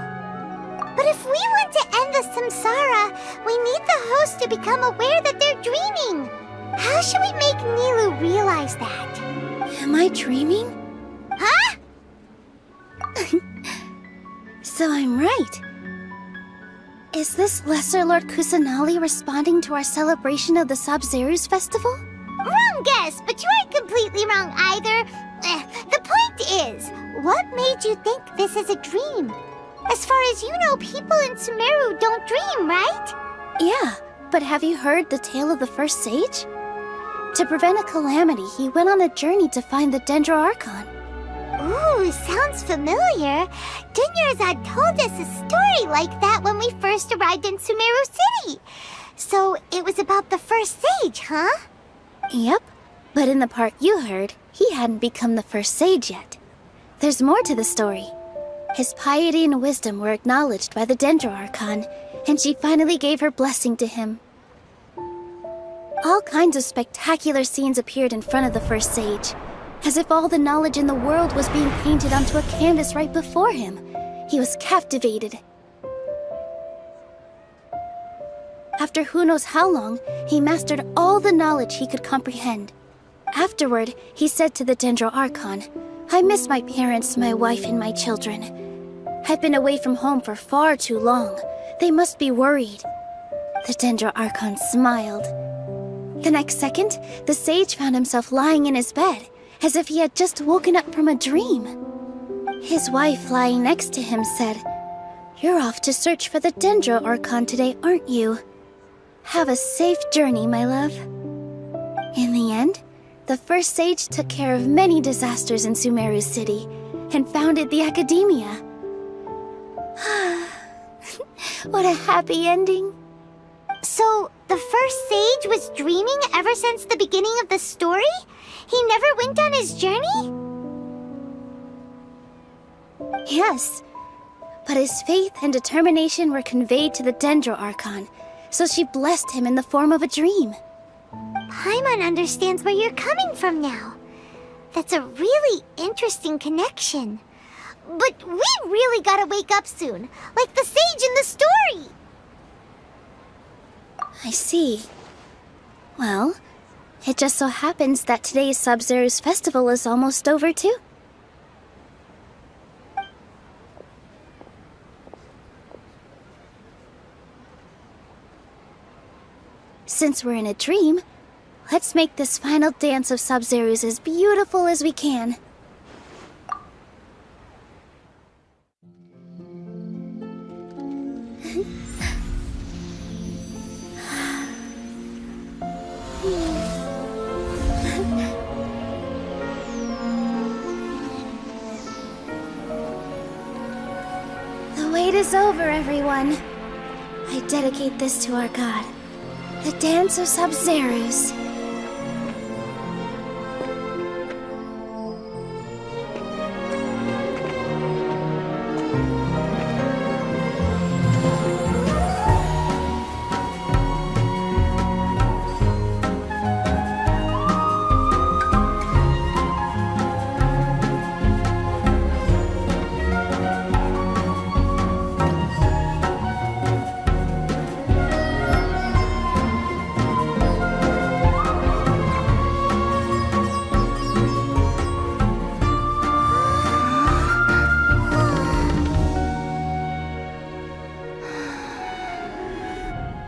But if we want to end the samsara, we need the host to become aware that they're dreaming. How should we make Nilu realize that? Am I dreaming? Huh? So I'm right. Is this Lesser Lord Kusanali responding to our celebration of the Sub-Zerus festival? Wrong guess, but you aren't completely wrong either. The point is, what made you think this is a dream? As far as you know, people in Sumeru don't dream, right? Yeah, but have you heard the tale of the first sage? To prevent a calamity, he went on a journey to find the Dendro Archon. Ooh, Ooh, sounds familiar. Dunyarzad told us a story like that when we first arrived in Sumeru City. So it was about the first sage, huh? Yep, but in the part you heard, he hadn't become the first sage yet. There's more to the story. His piety and wisdom were acknowledged by the Dendro Archon, and she finally gave her blessing to him. All kinds of spectacular scenes appeared in front of the first sage, as if all the knowledge in the world was being painted onto a canvas right before him. He was captivated. After who knows how long, he mastered all the knowledge he could comprehend. Afterward, he said to the Dendro Archon, "I miss my parents, my wife, and my children. I've been away from home for far too long. They must be worried." The Dendro Archon smiled. The next second, the sage found himself lying in his bed, as if he had just woken up from a dream. His wife, lying next to him, said, "You're off to search for the Dendro Archon today, aren't you? Have a safe journey, my love." In the end, the first sage took care of many disasters in Sumeru City and founded the Academia. What a happy ending. So, the first sage was dreaming ever since the beginning of the story? He never went on his journey? Yes, but his faith and determination were conveyed to the Dendro Archon, so she blessed him in the form of a dream. Paimon understands where you're coming from now. That's a really interesting connection. But we really gotta wake up soon, like the sage in the story! I see. Well, it just so happens that today's Sub-Zero's festival is almost over too. Since we're in a dream, let's make this final dance of Sub-Zero's as beautiful as we can. The wait is over, everyone. I dedicate this to our god, the Dance of Sub-Zeros.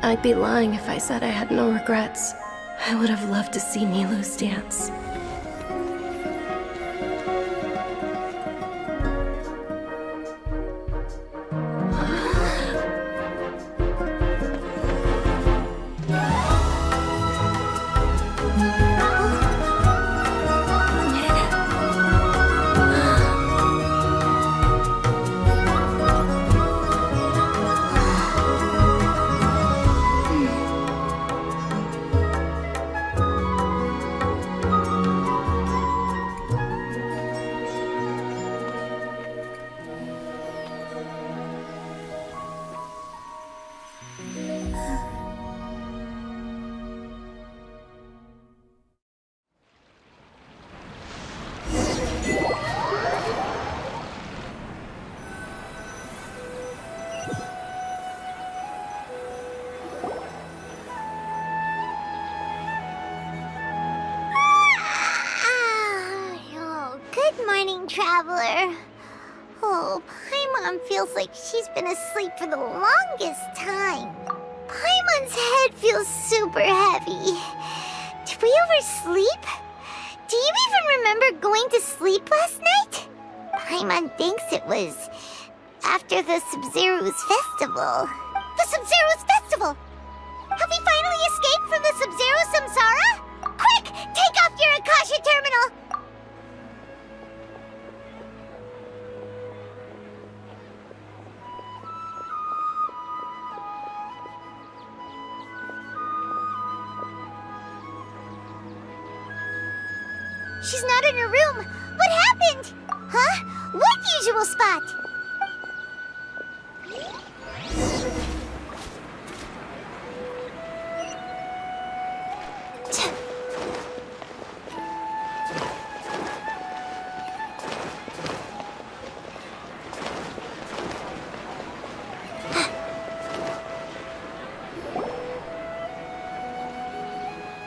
I'd be lying if I said I had no regrets. I would have loved to see Nilou's dance. Traveler. Oh, Paimon feels like she's been asleep for the longest time. Paimon's head feels super heavy. Did we oversleep? Do you even remember going to sleep last night? Paimon thinks it was after the Sub-Zero's festival. The Sub-Zero's festival! Have we finally escaped from the Sub-Zero samsara? Quick! Take off your Akasha terminal! she's not in her room. What happened? Huh? What usual spot?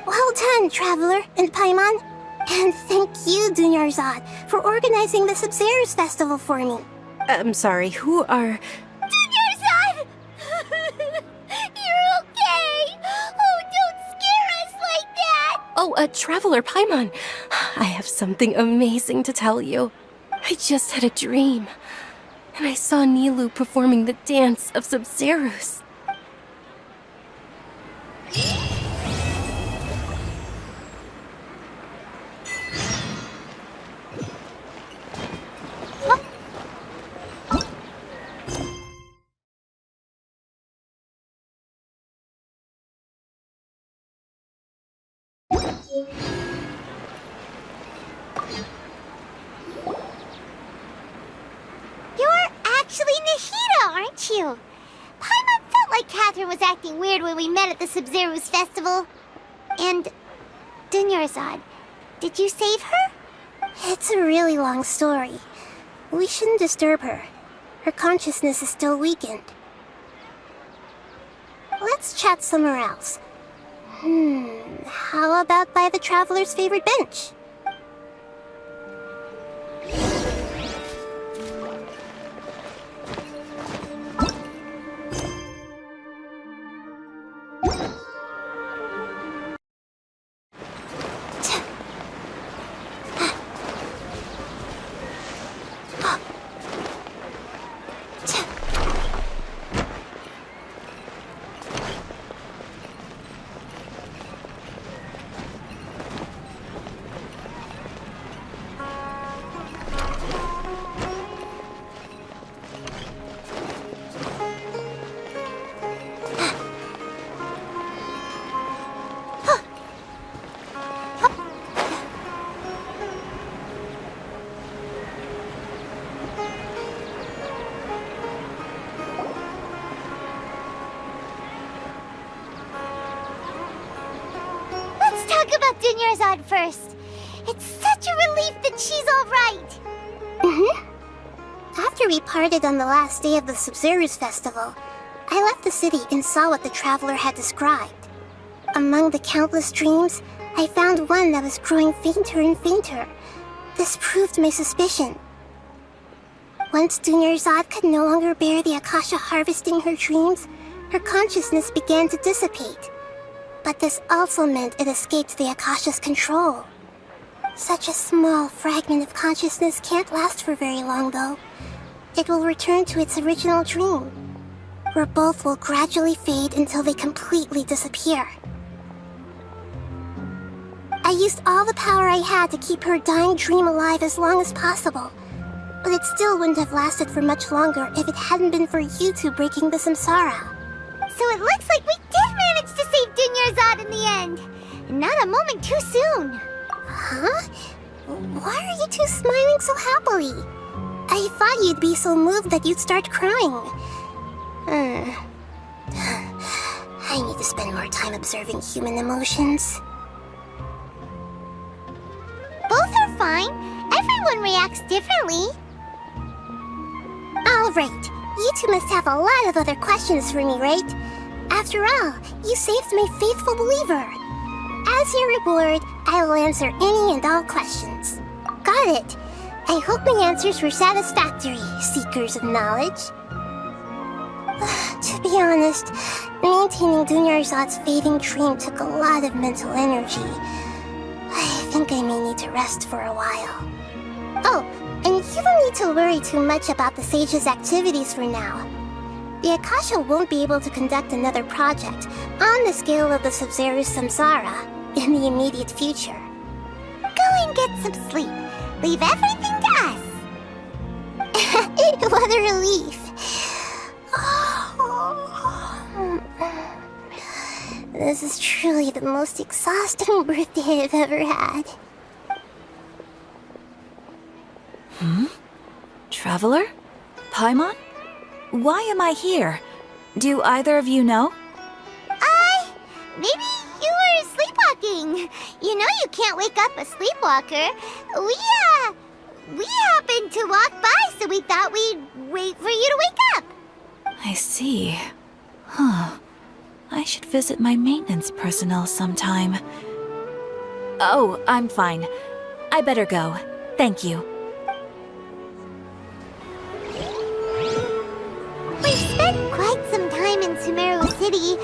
Well done, Traveler and Paimon. And thank you, Dunyarzad, for organizing the Sub-Zero's festival for me. I'm sorry, who are... Dunyarzad! You're okay! Oh, don't scare us like that! Oh, Traveler Paimon. I have something amazing to tell you. I just had a dream. And I saw Nilu performing the dance of Sub-Zero's. You're actually Nahida, aren't you? Paimon felt like Catherine was acting weird when we met at the Sub-Zero's festival. And... Dunyarzad, did you save her? It's a really long story. We shouldn't disturb her. Her consciousness is still weakened. Let's chat somewhere else. How about by the Traveler's favorite bench? Let's talk about Dunyarzad first. It's such a relief that she's alright. After we parted on the last day of the Sub-Zero's festival, I left the city and saw what the Traveler had described. Among the countless dreams, I found one that was growing fainter and fainter. This proved my suspicion. Once Dunyarzad could no longer bear the Akasha harvesting her dreams, her consciousness began to dissipate. But this also meant it escaped the Akasha's control. Such a small fragment of consciousness can't last for very long, though. It will return to its original dream, where both will gradually fade until they completely disappear. I used all the power I had to keep her dying dream alive as long as possible, but it still wouldn't have lasted for much longer if it hadn't been for you two breaking the samsara. So it looks like we did manage to save Dunyarzad in the end. And not a moment too soon. Huh? Why are you two smiling so happily? I thought you'd be so moved that you'd start crying. I need to spend more time observing human emotions. Both are fine. Everyone reacts differently. Alright, you two must have a lot of other questions for me, right? After all, you saved my faithful believer. As your reward, I will answer any and all questions. Got it. I hope my answers were satisfactory, seekers of knowledge. To be honest, maintaining Dunyarzad's fading dream took a lot of mental energy. I think I may need to rest for a while. Oh, and you don't need to worry too much about the Sage's activities for now. The Akasha won't be able to conduct another project on the scale of the Sub-Zero's samsara in the immediate future. Go and get some sleep. Leave everything to us. What a relief. This is truly the most exhausting birthday I've ever had. Traveler? Paimon? Why am I here? Do either of you know? Maybe you were sleepwalking. You know you can't wake up a sleepwalker. We happened to walk by, so we thought we'd wait for you to wake up. I see. Huh. I should visit my maintenance personnel sometime. Oh, I'm fine. I better go. Thank you. We've spent quite some time in Sumeru City,